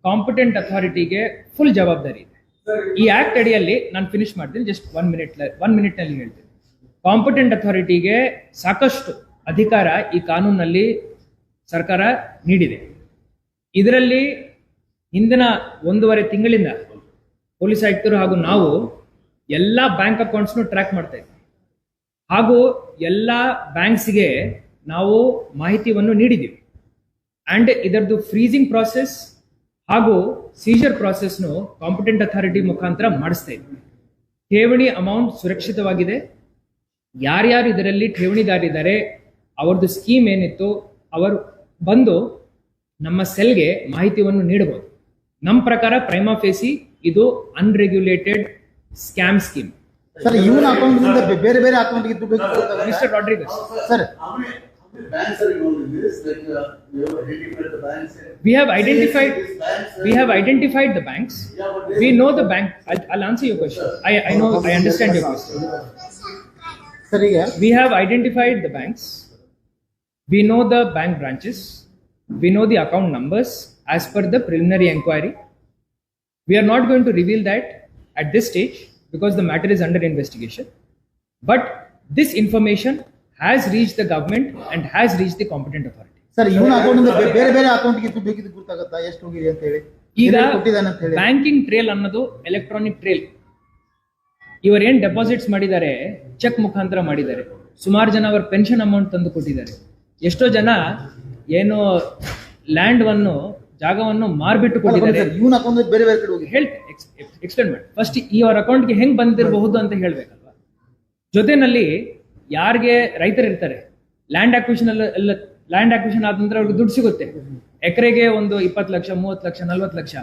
ಕಾಂಪಿಟೆಂಟ್ ಅಥಾರಿಟಿಗೆ ಫುಲ್ ಜವಾಬ್ದಾರಿ ಇದೆ. ಈ ಆಕ್ಟ್ ಅಡಿಯಲ್ಲಿ ನಾನು ಫಿನಿಶ್ ಮಾಡ್ತೀನಿ, ಜಸ್ಟ್ 1 minute ನಲ್ಲಿ ಹೇಳ್ತೀನಿ. ಕಾಂಪಿಟೆಂಟ್ ಅಥಾರಿಟಿಗೆ ಸಾಕಷ್ಟು ಅಧಿಕಾರ ಈ ಕಾನೂನಲ್ಲಿ ಸರ್ಕಾರ ನೀಡಿದೆ. ಇದರಲ್ಲಿ ಹಿಂದಿನ 1.5 ತಿಂಗಳಿಂದ ಪೊಲೀಸ್ ಆಯುಕ್ತರು ಹಾಗೂ ನಾವು ಎಲ್ಲ ಬ್ಯಾಂಕ್ ಅಕೌಂಟ್ಸ್ನು ಟ್ರ್ಯಾಕ್ ಮಾಡ್ತಾ ಇದ್ದೀವಿ ಹಾಗೂ ಎಲ್ಲ ಬ್ಯಾಂಕ್ಸ್ಗೆ ನಾವು ಮಾಹಿತಿಯನ್ನು ನೀಡಿದ್ದೀವಿ. ಅಂಡ್ ಇದರದ್ದು ಫ್ರೀಸಿಂಗ್ ಪ್ರಾಸೆಸ್ ಹಾಗೂ ಸೀಜರ್ ಪ್ರಾಸೆಸ್ನು ಕಾಂಪಿಟೆಂಟ್ ಅಥಾರಿಟಿ ಮುಖಾಂತರ ಮಾಡಿಸ್ತಾ ಇದ್ದೀವಿ. ಠೇವಣಿ ಅಮೌಂಟ್ ಸುರಕ್ಷಿತವಾಗಿದೆ. ಯಾರ್ಯಾರು ಇದರಲ್ಲಿ ಠೇವಣಿದಾರಿದ್ದಾರೆ ಅವ್ರದ್ದು ಸ್ಕೀಮ್ ಏನಿತ್ತು ಅವರು ಬಂದು ನಮ್ಮ ಸೆಲ್ಗೆ ಮಾಹಿತಿಯನ್ನು ನೀಡಬಹುದು. ನಮ್ಮ ಪ್ರಕಾರ ಪ್ರೈಮಾ ಫೇಸಿ ಇದು ಅನ್ರೆಗ್ಯುಲೇಟೆಡ್ ಸ್ಕ್ಯಾಮ್ ಸ್ಕೀಮ್. ಸರ್ ಇವನ ಅಕೌಂಟ್ ನಿಂದ ಬೇರೆ ಬೇರೆ ಅಕೌಂಟ್ಗೆ ದುಡ್ಡು mister Rodrigues sir Banks are involved in this, like you have identified the banks. we have identified the banks. We know the bank. I'll answer your question. I understand your question. Sir ಈಗ We have identified the banks. We know the bank branches. We know the account numbers as per the preliminary inquiry. We are not going to reveal that at this stage because the matter is under investigation. But this information has reached the government and has reached the competent authorities. Sir ಇವನ account ಇಂದ ಬೇರೆ ಬೇರೆ ಅಕೌಂಟ್ಗೆ ದುಡ್ಡು ಹೋಗಿದ್ದು ಗೊತ್ತಾಗುತ್ತಾ ಎಷ್ಟು ಹೋಗಿದೆ ಅಂತ ಹೇಳಿ ಈಗ ಎಲ್ಲಿ ಕೊಟ್ಟಿದ್ದಾನೆ ಅಂತ ಹೇಳಿ ಬ್ಯಾಂಕಿಂಗ್ ಟ್ರೇಲ್ ಅನ್ನೋದು ಎಲೆಕ್ಟ್ರಾನಿಕ್ ಟ್ರೇಲ್. ಇವರೇನ್ ಡೆಪಾಸಿಟ್ಸ್ ಮಾಡಿದ್ದಾರೆ ಚೆಕ್ ಮುಖಾಂತರ ಮಾಡಿದ್ದಾರೆ. ಸುಮಾರು ಜನ ಅವರ ಪೆನ್ಷನ್ ಅಮೌಂಟ್ ತಂದು ಕೊಟ್ಟಿದ್ದಾರೆ. ಎಷ್ಟೋ ಜನ ಏನು ಜಾಗವನ್ನು ಮಾರ್ಬಿಟ್ಟು ಕೊಟ್ಟಿದ್ದಾರೆ. ಇವನ ಅಕೌಂಟ್ ಬೇರೆ ಬೇರೆ ಕಡೆ ಹೋಗಿ ಹೇಳ್ತೇನೆ, ಎಕ್ಸ್ಪ್ಲೇನ್ ಮಾಡಿ. ಫಸ್ಟ್ ಈ ಅವ್ರ ಅಕೌಂಟ್ಗೆ ಹೆಂಗ್ ಬಂದಿರಬಹುದು ಅಂತ ಹೇಳ್ಬೇಕಲ್ವಾ. ಜೊತೆನಲ್ಲಿ ಯಾರಿಗೆ ರೈತರು ಇರ್ತಾರೆ, ಲ್ಯಾಂಡ್ ಅಕ್ವಿಷನ್ ಆದ ನಂತರ ಅವ್ರಿಗೆ ದುಡ್ಡು ಸಿಗುತ್ತೆ. ಎಕರೆಗೆ ಒಂದು 20 ಲಕ್ಷ, 30 ಲಕ್ಷ, 40 ಲಕ್ಷ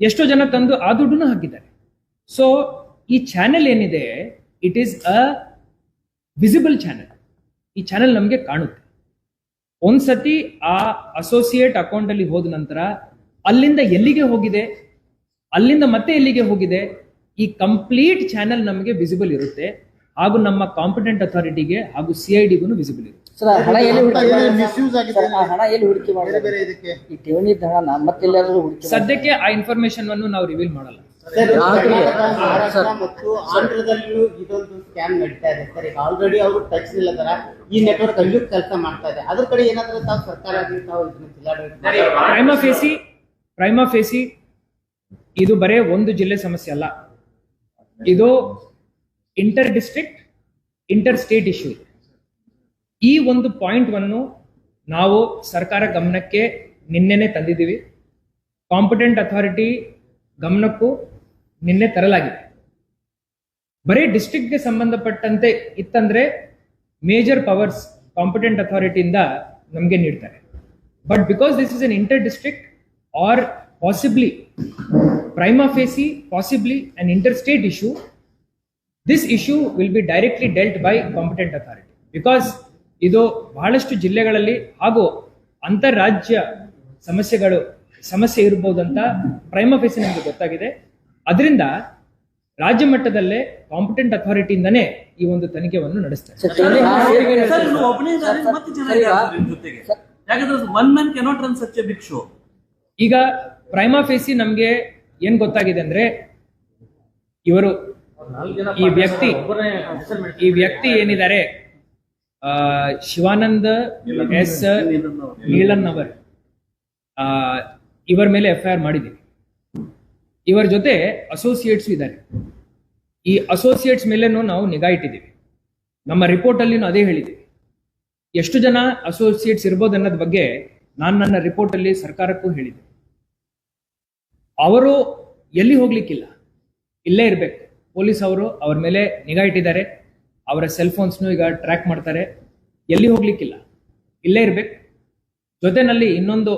ಎಷ್ಟೋ ಜನ ತಂದು ಆ ದುಡ್ಡನ್ನು ಹಾಕಿದ್ದಾರೆ. ಸೊ ಈ ಚಾನೆಲ್ ಏನಿದೆ, it is a visible channel. ಈ ಚಾನೆಲ್ ನಮಗೆ ಕಾಣುತ್ತೆ. ಒಂದ್ಸತಿ ಆ ಅಸೋಸಿಯೇಟ್ ಅಕೌಂಟ್ ಅಲ್ಲಿ ಹೋದ ನಂತರ ಅಲ್ಲಿಂದ ಎಲ್ಲಿಗೆ ಹೋಗಿದೆ, ಅಲ್ಲಿಂದ ಮತ್ತೆ ಎಲ್ಲಿಗೆ ಹೋಗಿದೆ, ಈ ಕಂಪ್ಲೀಟ್ ಚಾನೆಲ್ ನಮಗೆ ವಿಸಿಬಲ್ ಇರುತ್ತೆ. ಹಾಗೂ ನಮ್ಮ ಕಾಂಪಿಟೆಂಟ್ ಅಥಾರಿಟಿಗೆ ಹಾಗೂ CIDಗೂ ವಿಸಿಬಲ್ ಇರುತ್ತೆ. ಸರ್, ಆ ಹಣ ಎಲ್ಲಿ ಹೂಡಿಕೆ ಮಾಡಿದ್ದಾರೆ? ಮಿಸ್ಯೂಸ್ ಆಗಿದೆ ಸರ್, ಆ ಹಣ ಎಲ್ಲಿ ಹೂಡಿಕೆ ಬೇರೆ ಮಾಡಿದ್ದಾರೆ? ಬೇರೆ ಇದಕ್ಕೆ ಈ ಠೇವಣಿ ಹಣ ಮತ್ತೆಲ್ಲಾದ್ರೂ ಹೂಡಿಕೆ ಸದ್ಯಕ್ಕೆ ಆ ಇನ್ಫಾರ್ಮೇಶನ್ ಅನ್ನು ನಾವು ರಿವೀಲ್ ಮಾಡಲ್ಲ. ಮಹಾರಾಷ್ಟ್ರ ಮತ್ತು ಆಂಧ್ರದಲ್ಲೂ ಇದೊಂದು ಸ್ಕ್ಯಾಮ್ ನಡೀತಾ ಇದೆ ಸರ್. ಈಗ ಆಲ್ರೆಡಿ ಅವರು ಟಚ್ ಇಲ್ಲದಾರ, ಈ ನೆಟ್ವರ್ಕ್ ಅಲ್ಲೂ ಕೆಲಸ ಮಾಡ್ತಾ ಇದೆ. ಅದ್ರ ಕಡೆ ಏನಾದ್ರೂ ತಾವು ಸರ್ಕಾರ ತಾವು ಇದನ್ನ ಜಿಲ್ಲಾಡಳಿತ ಪ್ರೈಮಾ ಫೇಸಿ ಇದು ಬರೇ ಒಂದು ಜಿಲ್ಲೆ ಸಮಸ್ಯೆ ಅಲ್ಲ. ಇದು inter district, inter state issue. ಈ ಒಂದು ಪಾಯಿಂಟ್ ನಾವು ಸರ್ಕಾರ ಗಮನಕ್ಕೆ ನಿನ್ನೆನೆ ತಂದಿದ್ದೀವಿ. ಕಾಂಪಿಟೆಂಟ್ ಅಥಾರಿಟಿ ಗಮನಕ್ಕೂ ನಿನ್ನೆ ತರಲಾಗಿದೆ. ಬರೀ ಡಿಸ್ಟ್ರಿಕ್ಟ್ಗೆ ಸಂಬಂಧಪಟ್ಟಂತೆ ಇತ್ತಂದ್ರೆ ಮೇಜರ್ ಪವರ್ಸ್ ಕಾಂಪಿಟೆಂಟ್ ಅಥಾರಿಟಿಯಿಂದ ನಮಗೆ ನೀಡ್ತಾರೆ. But because this is an inter district or possibly prima facie possibly an inter state issue, this issue will be directly dealt by competent authority. Because ಇದು ಬಹಳಷ್ಟು ಜಿಲ್ಲೆಗಳಲ್ಲಿ ಹಾಗೂ ಅಂತಾರಾಜ್ಯ ಸಮಸ್ಯೆ ಇರಬಹುದಂತ ಪ್ರೈಮಾ ಫೇಸಿ ನಮಗೆ ಗೊತ್ತಾಗಿದೆ. ಅದರಿಂದ ರಾಜ್ಯ ಮಟ್ಟದಲ್ಲೇ ಕಾಂಪಿಟೆಂಟ್ ಅಥಾರಿಟಿಯಿಂದನೇ ಈ ಒಂದು ತನಿಖೆಯನ್ನು ನಡೆಸ್ತಾರೆ. ಈಗ ಪ್ರೈಮಾ ಫೇಸಿ ನಮ್ಗೆ ಏನ್ ಗೊತ್ತಾಗಿದೆ ಅಂದ್ರೆ, ಇವರು ಈ ವ್ಯಕ್ತಿ ಏನಿದ್ದಾರೆ ಶಿವಾನಂದ್ ಎಸ್ ನೀಲನ್ ಅವರ್, ಇವರ ಮೇಲೆ FIR ಮಾಡಿದ್ದೀವಿ. ಇವರ ಜೊತೆ ಅಸೋಸಿಯೇಟ್ಸ್ ಇದ್ದಾರೆ. ಈ ಅಸೋಸಿಯೇಟ್ಸ್ ಮೇಲೇನೂ ನಾವು ನಿಗಾ ಇಟ್ಟಿದ್ದೀವಿ. ನಮ್ಮ ರಿಪೋರ್ಟ್ ಅಲ್ಲಿ ಅದೇ ಹೇಳಿದ್ದೀವಿ. ಎಷ್ಟು ಜನ ಅಸೋಸಿಯೇಟ್ಸ್ ಇರ್ಬೋದು ಅನ್ನೋದ್ ಬಗ್ಗೆ ನಾನು ನನ್ನ ರಿಪೋರ್ಟ್ ಅಲ್ಲಿ ಸರ್ಕಾರಕ್ಕೂ ಹೇಳಿದ್ದೆ. ಅವರು ಎಲ್ಲಿ ಹೋಗ್ಲಿಕ್ಕಿಲ್ಲ, ಇಲ್ಲೇ ಇರಬೇಕು. ಪೊಲೀಸ್ ಅವರು ಅವ್ರ ಮೇಲೆ ನಿಗಾ ಇಟ್ಟಿದ್ದಾರೆ. ಅವರ ಸೆಲ್ ಫೋನ್ಸ್ನು ಈಗ ಟ್ರ್ಯಾಕ್ ಮಾಡ್ತಾರೆ. ಎಲ್ಲಿ ಹೋಗ್ಲಿಕ್ಕಿಲ್ಲ, ಇಲ್ಲೇ ಇರ್ಬೇಕು. ಜೊತೆನಲ್ಲಿ ಇನ್ನೊಂದು,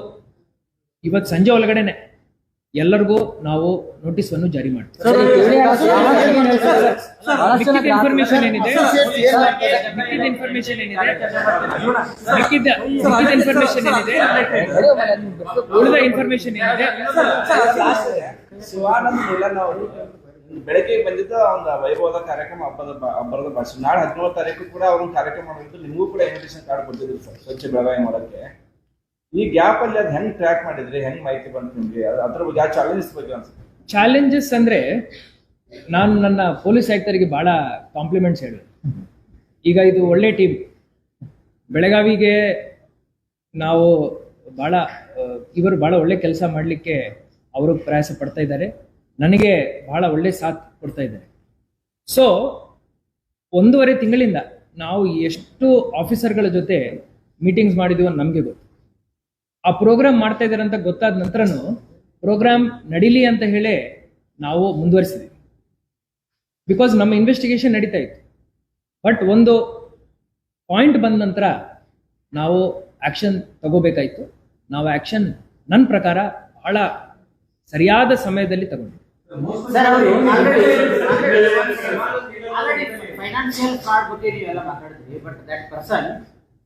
ಇವತ್ತು ಸಂಜೆ ಒಳಗಡೆನೆ ಎಲ್ಲರಿಗೂ ನಾವು ನೋಟಿಸ್ ಅನ್ನು ಜಾರಿ ಮಾಡ್ತೀವಿ. ಇನ್ಫಾರ್ಮೇಶನ್ ಏನಿದೆ ಉಳಿದ ಇನ್ಫಾರ್ಮೇಶನ್ ಏನಿದೆ, ಶಿವಾನಂದ್ ನೀಲನ್ ಅವರು ಬೆಳಗ್ಗೆ ಬಂದಿದ್ದು ಒಂದು ವೈಭವದ ಕಾರ್ಯಕ್ರಮ, ಹಬ್ಬದ ಭಾಷಣ. ನಾಳೆ 17 ತಾರೀಕು ಕೂಡ ಅವ್ರೊಂದು ಕಾರ್ಯಕ್ರಮ ಮಾಡಿದ್ದು. ನಿಮಗೂ ಕೂಡ ಇನ್ವಿಟೇಷನ್ ಕಾರ್ಡ್ ಕೊಟ್ಟಿದ್ರು ಸರ್, ಸ್ವಚ್ಛ ಬೆಳಗಾವಿ ಮಾಡೋಕ್ಕೆ. ಈ ಗ್ಯಾಪ್ ಅಲ್ಲಿ ಅದು ಹೆಂಗ್ ಟ್ರ್ಯಾಕ್ ಮಾಡಿದ್ರಿ, ಹೆಂಗ್ ಮಾಹಿತಿ ಬಂತು ನಿಮ್ಗೆ? ಅದ್ರ ಬಗ್ಗೆ ಯಾವ ಚಾಲೆಂಜಸ್ ಬಗ್ಗೆ ಅನ್ಸುತ್ತೆ? ಚಾಲೆಂಜಸ್ ಅಂದ್ರೆ, ನಾನು ನನ್ನ ಪೊಲೀಸ್ ಆಯುಕ್ತರಿಗೆ ಬಹಳ ಕಾಂಪ್ಲಿಮೆಂಟ್ಸ್ ಹೇಳಿದೆ. ಈಗ ಇದು ಒಳ್ಳೆ ಟೀಮ್. ಬೆಳಗಾವಿಗೆ ನಾವು ಇವರು ಬಹಳ ಒಳ್ಳೆ ಕೆಲಸ ಮಾಡಲಿಕ್ಕೆ ಅವರು ಪ್ರಯಾಸ ಪಡ್ತಾ ಇದ್ದಾರೆ. ನನಗೆ ಬಹಳ ಒಳ್ಳೆ ಸಾಥ್ ಕೊಡ್ತಾ ಇದ್ದಾರೆ. ಸೊ 1.5 ತಿಂಗಳಿಂದ ನಾವು ಎಷ್ಟು ಆಫೀಸರ್ಗಳ ಜೊತೆ ಮೀಟಿಂಗ್ಸ್ ಮಾಡಿದೀವಿ ಅಂತ ನಮಗೆ ಗೊತ್ತು. ಆ ಪ್ರೋಗ್ರಾಮ್ ಮಾಡ್ತಾ ಇದ್ದಾರೆ ಅಂತ ಗೊತ್ತಾದ ನಂತರನೂ ಪ್ರೋಗ್ರಾಮ್ ನಡೀಲಿ ಅಂತ ಹೇಳಿ ನಾವು ಮುಂದುವರಿಸಿದ್ವಿ. ಬಿಕಾಸ್ ನಮ್ಮ ಇನ್ವೆಸ್ಟಿಗೇಷನ್ ನಡೀತಾ ಇತ್ತು. ಬಟ್ ಒಂದು ಪಾಯಿಂಟ್ ಬಂದ ನಂತರ ನಾವು ಆಕ್ಷನ್ ತಗೋಬೇಕಾಯ್ತು. ನಾವು ಆಕ್ಷನ್ ನನ್ನ ಪ್ರಕಾರ ಬಹಳ ಸರಿಯಾದ ಸಮಯದಲ್ಲಿ ತಗೊಂಡ್ವಿ. ಫೈನಾನ್ಷಿಯಲ್ ಫ್ರಾಡ್ ಬಗ್ಗೆ ನೀವೆಲ್ಲ ಮಾತಾಡಿದ್ರಿ. ಬಟ್ ದಟ್ ಪರ್ಸನ್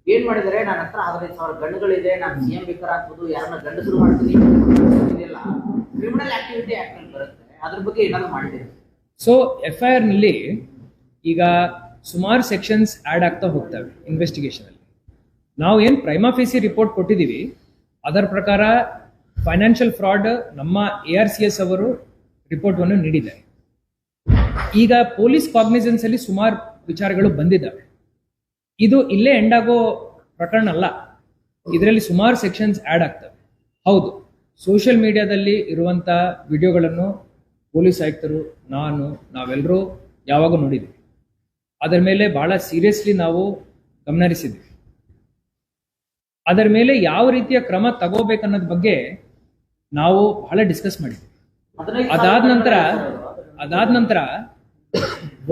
ಏನ್ ಮಾಡಿದರೆ, ನನ್ನ ಹತ್ರ 15,000 ಗಂಡುಗಳಿದೆ, ನಾನು CM ಬೇಕಾರ್ ಹಾಕ್ಬೋದು, ಯಾರನ್ನ ಗಂಡಸರು ಮಾಡ್ತೀನಿ, ಇದೆಲ್ಲ ಕ್ರಿಮಿನಲ್ ಆಕ್ಟಿವಿಟಿ ಆಕ್ಟ್ ಅಲ್ಲಿ ಬರುತ್ತೆ. ಅದ್ರ ಬಗ್ಗೆ ಏನಾದ್ರು ಮಾಡಿದ್ದೀರಿ? ಸೊ FIR ನಲ್ಲಿ ಈಗ ಸುಮಾರು ಸೆಕ್ಷನ್ಸ್ ಆಡ್ ಆಗ್ತಾ ಹೋಗ್ತವೆ ಇನ್ವೆಸ್ಟಿಗೇಷನ್ ಅಲ್ಲಿ. ನಾವು ಏನ್ ಪ್ರೈಮಾ ಫೇಸಿ ರಿಪೋರ್ಟ್ ಕೊಟ್ಟಿದ್ದೀವಿ ಅದರ ಪ್ರಕಾರ ಫೈನಾನ್ಷಿಯಲ್ ಫ್ರಾಡ್ ನಮ್ಮ ARCS ಅವರು ರಿಪೋರ್ಟ್ ಅನ್ನು ನೀಡಿದ್ದಾರೆ. ಈಗ ಪೊಲೀಸ್ ಕಾಗ್ನಿಸೆನ್ಸ್ ಅಲ್ಲಿ ಸುಮಾರು ವಿಚಾರಗಳು ಬಂದಿದ್ದಾವೆ. ಇದು ಇಲ್ಲೇ ಎಂಡ್ ಆಗೋ ಪ್ರಕರಣ ಅಲ್ಲ. ಇದರಲ್ಲಿ ಸುಮಾರು ಸೆಕ್ಷನ್ಸ್ ಆ್ಯಡ್ ಆಗ್ತವೆ. ಹೌದು, ಸೋಷಿಯಲ್ ಮೀಡಿಯಾದಲ್ಲಿ ಇರುವಂಥ ವಿಡಿಯೋಗಳನ್ನು ಪೊಲೀಸ್ ಆಯುಕ್ತರು, ನಾವೆಲ್ಲರೂ ಯಾವಾಗ ನೋಡಿದ್ವಿ. ಅದರ ಮೇಲೆ ಬಹಳ ಸೀರಿಯಸ್ಲಿ ನಾವು ಗಮನಹರಿಸಿದ್ವಿ. ಅದರ ಮೇಲೆ ಯಾವ ರೀತಿಯ ಕ್ರಮ ತಗೋಬೇಕನ್ನೋದ್ ಬಗ್ಗೆ ನಾವು ಬಹಳ ಡಿಸ್ಕಸ್ ಮಾಡಿದ್ವಿ. ಅದಾದ ನಂತರ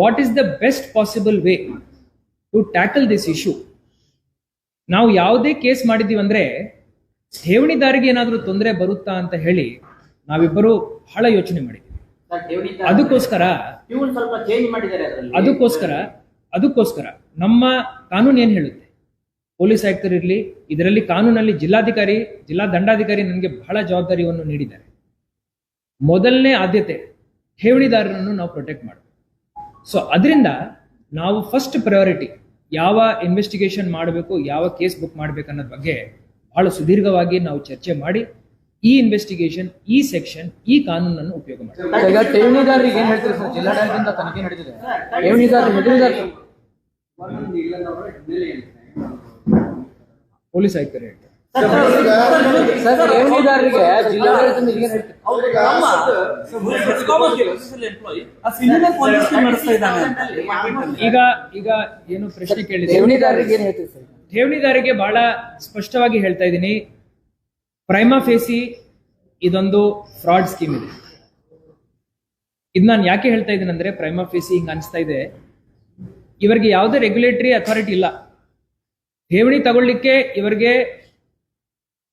what is the best possible way to tackle this issue. ನಾವು ಯಾವುದೇ ಕೇಸ್ ಮಾಡಿದ್ದೀವಿ ಅಂದ್ರೆ ಠೇವಣಿದಾರಿಗೆ ಏನಾದರೂ ತೊಂದರೆ ಬರುತ್ತಾ ಅಂತ ಹೇಳಿ ನಾವಿಬ್ಬರು ಬಹಳ ಯೋಚನೆ ಮಾಡಿದ್ವಿ. ಅದಕ್ಕೋಸ್ಕರ ನಮ್ಮ ಕಾನೂನು ಏನ್ ಹೇಳುತ್ತೆ, ಪೊಲೀಸ್ ಆಯುಕ್ತರಿರ್ಲಿ, ಇದರಲ್ಲಿ ಕಾನೂನಲ್ಲಿ ಜಿಲ್ಲಾ ದಂಡಾಧಿಕಾರಿ ನನಗೆ ಬಹಳ ಜವಾಬ್ದಾರಿಯನ್ನು ನೀಡಿದ್ದಾರೆ. ಮೊದಲನೇ ಆದ್ಯತೆ ಠೇವಣಿದಾರರನ್ನು ನಾವು ಪ್ರೊಟೆಕ್ಟ್ ಮಾಡಬೇಕು. ಸೊ ಅದರಿಂದ ನಾವು ಫಸ್ಟ್ ಪ್ರಯಾರಿಟಿ ಯಾವ ಇನ್ವೆಸ್ಟಿಗೇಷನ್ ಮಾಡಬೇಕು, ಯಾವ ಕೇಸ್ ಬುಕ್ ಮಾಡಬೇಕು ಅನ್ನೋದ್ರ ಬಗ್ಗೆ ಬಹಳ ಸುದೀರ್ಘವಾಗಿ ನಾವು ಚರ್ಚೆ ಮಾಡಿ ಈ ಇನ್ವೆಸ್ಟಿಗೇಷನ್, ಈ ಸೆಕ್ಷನ್, ಈ ಕಾನೂನನ್ನು ಉಪಯೋಗ ಮಾಡ್ತೀವಿ. ಈಗ ಠೇವಣಿದಾರರಿಗೆ ಏನ್ ಹೇಳ್ತೀರಿ ಸರ್? ಜಿಲ್ಲಾಡಳಿತದಿಂದ ತನಿಖೆ ನಡೆದಿದೆ. ಠೇವಣಿದಾರರು ಪೊಲೀಸ್ ಆಯುಕ್ತರು ಹೇಳ್ತಾರೆ. ಸರ್, ಠೇವಣಿದಾರರಿಗೆ ಜಿಲ್ಲಾಡಳಿತದಿಂದ ಏನ್ ಹೇಳ್ತೀರಿ? ಈಗ ಏನು ಪ್ರಶ್ನೆ ಕೇಳಿದ್ರೆ ಠೇವಣಿದಾರರಿಗೆ ಏನ್ ಹೇಳ್ತೀರಿ ಸರ್? ಠೇವಣಿದಾರಿಗೆ ಬಹಳ ಸ್ಪಷ್ಟವಾಗಿ ಹೇಳ್ತಾ ಇದ್ದೀನಿ, ಪ್ರೈಮಾ ಫೇಸಿ ಇದೊಂದು ಫ್ರಾಡ್ ಸ್ಕೀಮ್ ಇದೆ. ಇದು ನಾನು ಯಾಕೆ ಹೇಳ್ತಾ ಇದ್ದೀನಿ ಅಂದ್ರೆ, ಪ್ರೈಮಾ ಫೇಸಿ ಹಿಂಗ ಅನಿಸ್ತಾ ಇದೆ, ಇವರಿಗೆ ಯಾವುದೇ ರೆಗ್ಯುಲೇಟರಿ ಅಥಾರಿಟಿ ಇಲ್ಲ, ಠೇವಣಿ ತಗೊಳ್ಳಿಕ್ಕೆ ಇವರಿಗೆ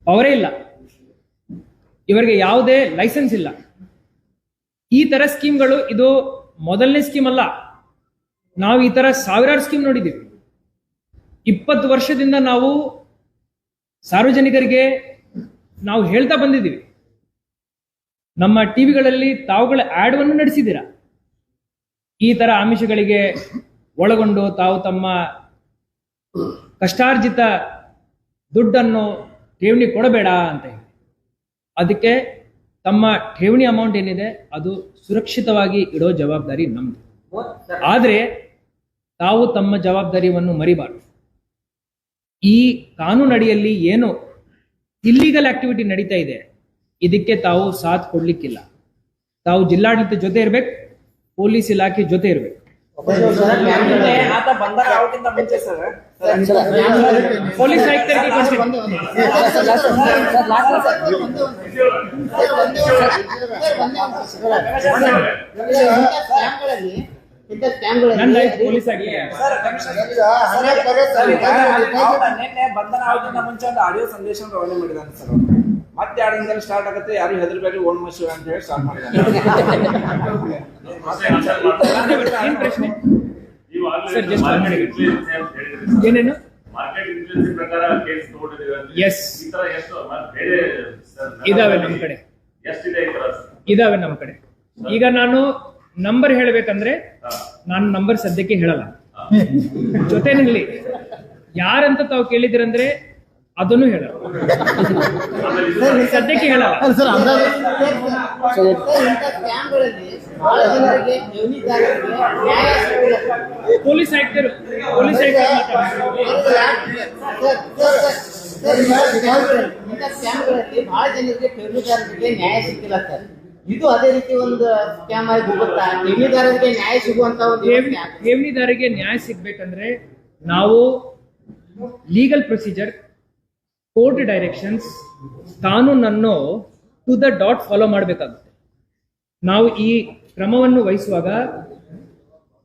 ಪವರೇ ಇಲ್ಲ, ಇವರಿಗೆ ಯಾವುದೇ ಲೈಸೆನ್ಸ್ ಇಲ್ಲ. ಈ ತರ ಸ್ಕೀಮ್ಗಳು ಇದು ಮೊದಲನೇ ಸ್ಕೀಮ್ ಅಲ್ಲ. ನಾವು ಈ ತರ ಸಾವಿರಾರು ಸ್ಕೀಮ್ ನೋಡಿದ್ದೀವಿ. 20 ವರ್ಷದಿಂದ ನಾವು ಸಾರ್ವಜನಿಕರಿಗೆ ನಾವು ಹೇಳ್ತಾ ಬಂದಿದ್ದೀವಿ. ನಮ್ಮ ಟಿವಿಗಳಲ್ಲಿ ತಾವುಗಳ ಆಡ್ವನ್ನು ನಡೆಸಿದ್ದೀರಾ. ಈ ತರ ಆಮಿಷಗಳಿಗೆ ಒಳಗೊಂಡು ತಾವು ತಮ್ಮ ಕಷ್ಟಾರ್ಜಿತ ದುಡ್ಡನ್ನು ಠೇವಣಿ ಕೊಡಬೇಡ ಅಂತ ಹೇಳಿ, ಅದಕ್ಕೆ ತಮ್ಮ ಠೇವಣಿ ಅಮೌಂಟ್ ಏನಿದೆ ಅದು ಸುರಕ್ಷಿತವಾಗಿ ಇಡೋ ಜವಾಬ್ದಾರಿ ನಮ್ದು. ಆದ್ರೆ ತಾವು ತಮ್ಮ ಜವಾಬ್ದಾರಿಯನ್ನು ಮರಿಬಾರದು. ಈ ಕಾನೂನಡಿಯಲ್ಲಿ ಏನು ಇಲ್ಲಿಗಲ್ ಆಕ್ಟಿವಿಟಿ ನಡೀತಾ ಇದೆ ಇದಕ್ಕೆ ತಾವು ಸಾಥ್ ಕೊಡ್ಲಿಕ್ಕಿಲ್ಲ. ತಾವು ಜಿಲ್ಲಾಡಳಿತ ಜೊತೆ ಇರ್ಬೇಕು, ಪೊಲೀಸ್ ಇಲಾಖೆ ಜೊತೆ ಇರ್ಬೇಕು. ಆತ ಬಂದಾಗ ಯಾವಕ್ಕಿಂತ ಮುಂಚೆ ಸರ್ ಪೊಲೀಸ್ ಆಯುಕ್ತರಿಗೆ ಕೊಡ್ತೀನಿ. ನನ್ನ ಪೊಲೀಸ್ ಆಯುಕ್ತ ನಿನ್ನೆ ಬಂಧನ ಆಗೋಕ್ಕಿಂತ ಮುಂಚೆ ಒಂದು ಆಡಿಯೋ ಸಂದೇಶ ರವಾನೆ ಮಾಡಿದಾನೆ ಸರ್. ಮತ್ತೆ 2 ದಿನದಲ್ಲಿ ಸ್ಟಾರ್ಟ್ ಆಗುತ್ತೆ, ಯಾರು ಹೆದರ್ಬೇಡಿ, ಓನ್ ಮಶೂರ್ ಅಂತ ಹೇಳಿ ಸ್ಟಾರ್ಟ್ ಮಾಡಿದ್ದಾರೆ. ಏನ್ ಪ್ರಶ್ನೆ ಸರ್? ಜಸ್ಟ್ ಏನೇನು ಎಸ್ ಇದಾವೆ ನಮ್ಮ ಕಡೆ, ಇದಾವೆ ನಮ್ಮ ಕಡೆ. ಈಗ ನಾನು ನಂಬರ್ ಹೇಳ್ಬೇಕಂದ್ರೆ ನಾನು ನಂಬರ್ ಸದ್ಯಕ್ಕೆ ಹೇಳಲ್ಲ. ಜೊತೆನಲ್ಲಿ ಯಾರಂತ ತಾವು ಕೇಳಿದಿರಂದ್ರೆ ಅದನ್ನು ಹೇಳಲ್ಲ, ಸದ್ಯಕ್ಕೆ ಹೇಳಲ್ಲ. ಪೊಲೀಸ್ ಆಯುಕ್ತರು ಬಹಳ ಜನರಿಗೆ ಠೇವಣಿದಾರರಿಗೆ ನ್ಯಾಯ ಸಿಕ್ಕಿಲ್ಲ ಸರ್. ಇದು ಅದೇ ರೀತಿ ಒಂದು ಸ್ಕ್ಯಾಮ್ ಆಗಿ ಹೋಗುತ್ತಾ? ಠೇವಣಿದಾರರಿಗೆ ನ್ಯಾಯ ಸಿಗುವಂತ ಒಂದು ಠೇವಣಿದಾರರಿಗೆ ನ್ಯಾಯ ಸಿಗ್ಬೇಕಂದ್ರೆ ನಾವು ಲೀಗಲ್ ಪ್ರೊಸೀಜರ್, ಕೋರ್ಟ್ ಡೈರೆಕ್ಷನ್ಸ್, ಕಾನೂನನ್ನು ಟು ದ ಡಾಟ್ ಫಾಲೋ ಮಾಡಬೇಕಾಗುತ್ತೆ. ನಾವು ಈ ಕ್ರಮವನ್ನು ವಹಿಸುವಾಗ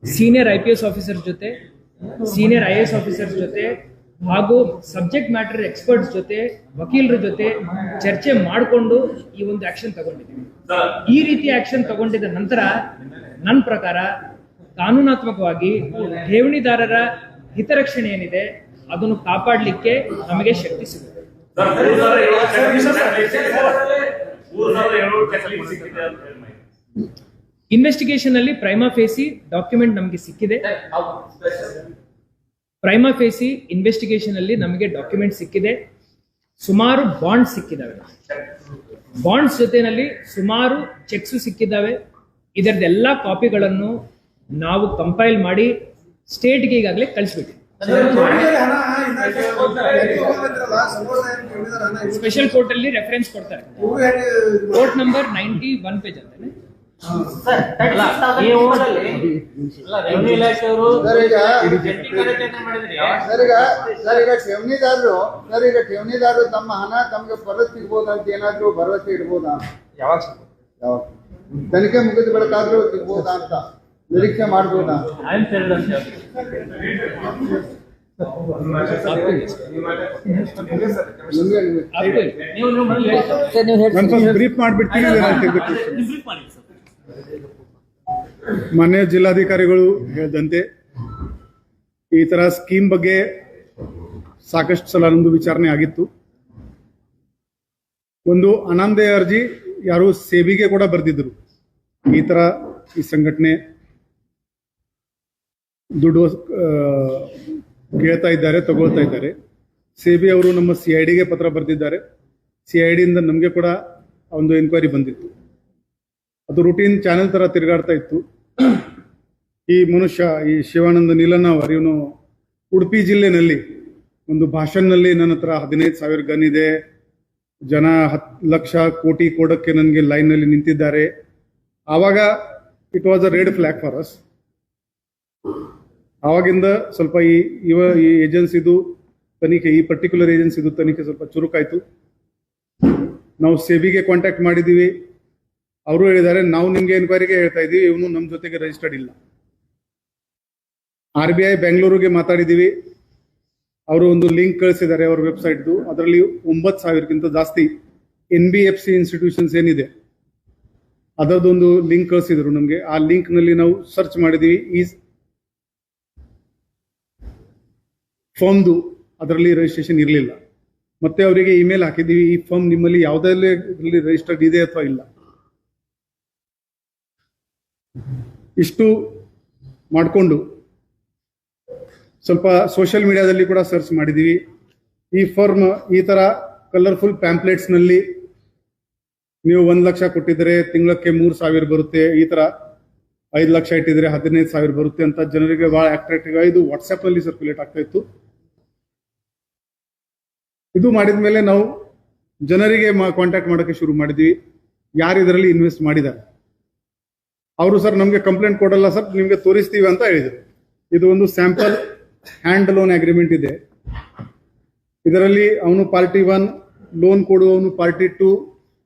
ಸೀನಿಯರ್ IPS ಆಫೀಸರ್ ಜೊತೆ, ಸೀನಿಯರ್ IAS ಆಫೀಸರ್ಸ್ ಜೊತೆ ಹಾಗೂ ಸಬ್ಜೆಕ್ಟ್ ಮ್ಯಾಟರ್ ಎಕ್ಸ್ಪರ್ಟ್ಸ್ ಜೊತೆ, ವಕೀಲರ ಜೊತೆ ಚರ್ಚೆ ಮಾಡಿಕೊಂಡು ಈ ಒಂದು ಆಕ್ಷನ್ ತಗೊಂಡಿದ್ದೀವಿ. ಈ ರೀತಿ ಆಕ್ಷನ್ ತಗೊಂಡಿದ್ದ ನಂತರ ನನ್ನ ಪ್ರಕಾರ ಕಾನೂನಾತ್ಮಕವಾಗಿ ಠೇವಣಿದಾರರ ಹಿತರಕ್ಷಣೆ ಏನಿದೆ ಅದನ್ನು ಕಾಪಾಡಲಿಕ್ಕೆ ನಮಗೆ ಶಕ್ತಿ ಸಿಗುತ್ತೆ. ಇನ್ವೆಸ್ಟಿಗೇಷನ್ ಅಲ್ಲಿ ಪ್ರೈಮಾ ಫೇಸಿ ಡಾಕ್ಯುಮೆಂಟ್ ನಮಗೆ ಸಿಕ್ಕಿದೆ. ಪ್ರೈಮಾ ಫೇಸಿ ಇನ್ವೆಸ್ಟಿಗೇಷನ್ ಅಲ್ಲಿ ನಮಗೆ ಡಾಕ್ಯುಮೆಂಟ್ ಸಿಕ್ಕಿದೆ. ಸುಮಾರು ಬಾಂಡ್ಸ್ ಸಿಕ್ಕಿದಾವೆ. ಬಾಂಡ್ಸ್ ಜೊತೆನಲ್ಲಿ ಸುಮಾರು ಚೆಕ್ಸ್ ಸಿಕ್ಕಿದ್ದಾವೆ. ಇದರದೆಲ್ಲ ಕಾಪಿಗಳನ್ನು ನಾವು ಕಂಪೈಲ್ ಮಾಡಿ ಸ್ಟೇಟ್ಗೆ ಈಗಾಗಲೇ ಕಳಿಸ್ಬಿಟ್ಟಿವಿ. ಸ್ಪೆಷಲ್ ಕೋರ್ಟ್ ಅಲ್ಲಿ ರೆಫರೆನ್ಸ್ ಕೊಡ್ತಾರೆ. ಕೋರ್ಟ್ ನಂಬರ್ 91 ಪೇಜ್ ಅಂತಾನೆ. ಸರ್ ಅಲ್ಲ, ನೀವು ಅಲ್ಲ ರೆವಿನ್ಯೂ ಇಲಾಖೆಯವರು ಸರ್, ಈಗ ಜಂಟಿ ಕಾರ್ಯಾಚರಣೆ ಮಾಡಿದ್ರೆ ಸರ್ ಈಗ ಠೇವಣಿದಾರರು ತಮ್ಮ ಹಣ ತಮಗೆ ಪರತ್ ಸಿಗ್ಬೋದಾ ಅಂತ ಏನಾದ್ರು ಭರವಸೆ ಇಡ್ಬೋದಾ? ಯಾವಾಗ ಯಾವಾಗ ತನಿಖೆ ಮುಗಿದ ಬೆಳಕಾದ್ರೂ ಸಿಗ್ಬೋದಾ ಅಂತ ನಿರೀಕ್ಷೆ ಮಾಡ್ಬೋದಾ? ಆಯ್ತು ಸರ್ ಅಂತ ನೀವು ನೀವು ಮೊದಲು ಹೇಳಿ ಸರ್. ಸರ್ ನೀವು ಹೇಳಿ ನಾನು ಬ್ರೀಫ್ ಮಾಡಿಬಿಡ್ತೀನಿ. Brief ಮಾಡಿ ಸರ್. ಮಾನ್ಯ ಜಿಲ್ಲಾಧಿಕಾರಿಗಳು ಹೇಳಿದಂತೆ ಈ ತರ ಸ್ಕೀಮ್ ಬಗ್ಗೆ ಸಾಕಷ್ಟು ಸಲ ನಮ್ದು ವಿಚಾರಣೆ ಆಗಿತ್ತು. ಒಂದು ಅನಾಮಧೇಯ ಅರ್ಜಿ ಯಾರು ಸೇಬಿಗೆ ಕೂಡ ಬರೆದಿದ್ರು. ಈ ತರ ಈ ಸಂಘಟನೆ ದುಡ್ಡು ಕೇಳ್ತಾ ಇದ್ದಾರೆ, ತಗೊಳ್ತಾ ಇದ್ದಾರೆ. ಸೇಬಿ ಅವರು ನಮ್ಮ CIDಗೆ ಪತ್ರ ಬರೆದಿದ್ದಾರೆ. CIDಯಿಂದ ನಮಗೆ ಕೂಡ ಒಂದು ಎನ್ಕ್ವೈರಿ ಬಂದಿತ್ತು. ಅದು ರೂಟೀನ್ ಚಾನೆಲ್ ತರ ತಿರುಗಾಡ್ತಾ ಇತ್ತು. ಈ ಮನುಷ್ಯ ಈ ಶಿವಾನಂದ ನೀಲನ್ನವರ್ ಇವನು ಉಡುಪಿ ಜಿಲ್ಲೆನಲ್ಲಿ ಒಂದು ಭಾಷಣದಲ್ಲಿ ನನ್ನ ಹತ್ರ 15,000 ಗನ್ ಇದೆ, ಜನ 10 ಲಕ್ಷ ಕೋಟಿ ಕೊಡಕ್ಕೆ ನನಗೆ ಲೈನ್ನಲ್ಲಿ ನಿಂತಿದ್ದಾರೆ. ಆವಾಗ it was a red flag for us. ಆವಾಗಿಂದ ಸ್ವಲ್ಪ ಈ ಏಜೆನ್ಸಿದು ತನಿಖೆ, ಈ ಪರ್ಟಿಕ್ಯುಲರ್ ಏಜೆನ್ಸಿದು ತನಿಖೆ ಸ್ವಲ್ಪ ಚುರುಕಾಯ್ತು. ನಾವು ಸೇಬಿಗೆ ಕಾಂಟ್ಯಾಕ್ಟ್ ಮಾಡಿದ್ದೀವಿ. ಅವರು ಹೇಳಿದ್ದಾರೆ ನಾವು ನಿಮ್ಗೆ ಎನ್ಕ್ವೈರಿಗೆ ಹೇಳ್ತಾ ಇದ್ದೀವಿ, ಇವನು ನಮ್ಮ ಜೊತೆಗೆ ರಿಜಿಸ್ಟರ್ಡ್ ಇಲ್ಲ. RBI ಬೆಂಗಳೂರಿಗೆ ಮಾತಾಡಿದ್ದೀವಿ. ಅವರು ಒಂದು ಲಿಂಕ್ ಕಳಿಸಿದ್ದಾರೆ ಅವ್ರ ವೆಬ್ಸೈಟ್ದು. ಅದರಲ್ಲಿ 9,000ಕ್ಕಿಂತ ಜಾಸ್ತಿ NBFC ಇನ್ಸ್ಟಿಟ್ಯೂಷನ್ಸ್ ಏನಿದೆ ಅದರದೊಂದು ಲಿಂಕ್ ಕಳಿಸಿದ್ರು ನಮಗೆ. ಆ ಲಿಂಕ್ನಲ್ಲಿ ನಾವು ಸರ್ಚ್ ಮಾಡಿದ್ದೀವಿ. ಈ ಫರ್ಮ್ದು ಅದರಲ್ಲಿ ರಿಜಿಸ್ಟ್ರೇಷನ್ ಇರಲಿಲ್ಲ. ಮತ್ತೆ ಅವರಿಗೆ ಇಮೇಲ್ ಹಾಕಿದ್ದೀವಿ, ಈ ಫರ್ಮ್ ನಿಮ್ಮಲ್ಲಿ ಯಾವುದರಲ್ಲಿ ರಿಜಿಸ್ಟರ್ಡ್ ಇದೆ ಅಥವಾ ಇಲ್ಲ. ಇಷ್ಟು ಮಾಡಿಕೊಂಡು ಸ್ವಲ್ಪ ಸೋಷಿಯಲ್ ಮೀಡಿಯಾದಲ್ಲಿ ಕೂಡ ಸರ್ಚ್ ಮಾಡಿದ್ದೀವಿ. ಈ ಫರ್ಮ್ ಈ ಥರ ಕಲರ್ಫುಲ್ ಪ್ಯಾಂಪ್ಲೆಟ್ಸ್ನಲ್ಲಿ ನೀವು 1 ಲಕ್ಷ ಕೊಟ್ಟಿದ್ರೆ ತಿಂಗಳಕ್ಕೆ 3,000 ಬರುತ್ತೆ, ಈ ಥರ 5 ಲಕ್ಷ ಇಟ್ಟಿದ್ರೆ 15,000 ಬರುತ್ತೆ ಅಂತ ಜನರಿಗೆ ಬಹಳ ಅಟ್ರಾಕ್ಟಿವ್ ಆಗಿ ಇದು ವಾಟ್ಸ್ಆ್ಯಪ್ನಲ್ಲಿ ಸರ್ಕ್ಯುಲೇಟ್ ಆಗ್ತಾ ಇತ್ತು. ಇದು ಮಾಡಿದ ಮೇಲೆ ನಾವು ಜನರಿಗೆ ಕಾಂಟ್ಯಾಕ್ಟ್ ಮಾಡೋಕ್ಕೆ ಶುರು ಮಾಡಿದ್ವಿ, ಯಾರು ಇದರಲ್ಲಿ ಇನ್ವೆಸ್ಟ್ ಮಾಡಿದ್ದಾರೆ. ಅವರು ಸರ್ ನಮಗೆ ಕಂಪ್ಲೇಂಟ್ ಕೊಡಲ್ಲ ಸರ್, ನಿಮಗೆ ತೋರಿಸ್ತೀವಿ ಅಂತ ಹೇಳಿದರು. ಇದು ಒಂದು ಸ್ಯಾಂಪಲ್ ಹ್ಯಾಂಡ್ ಲೋನ್ ಅಗ್ರಿಮೆಂಟ್ ಇದೆ. ಇದರಲ್ಲಿ ಅವನು ಪಾರ್ಟಿ 1 ಲೋನ್ ಕೊಡುವವನು ಪಾರ್ಟಿ 2,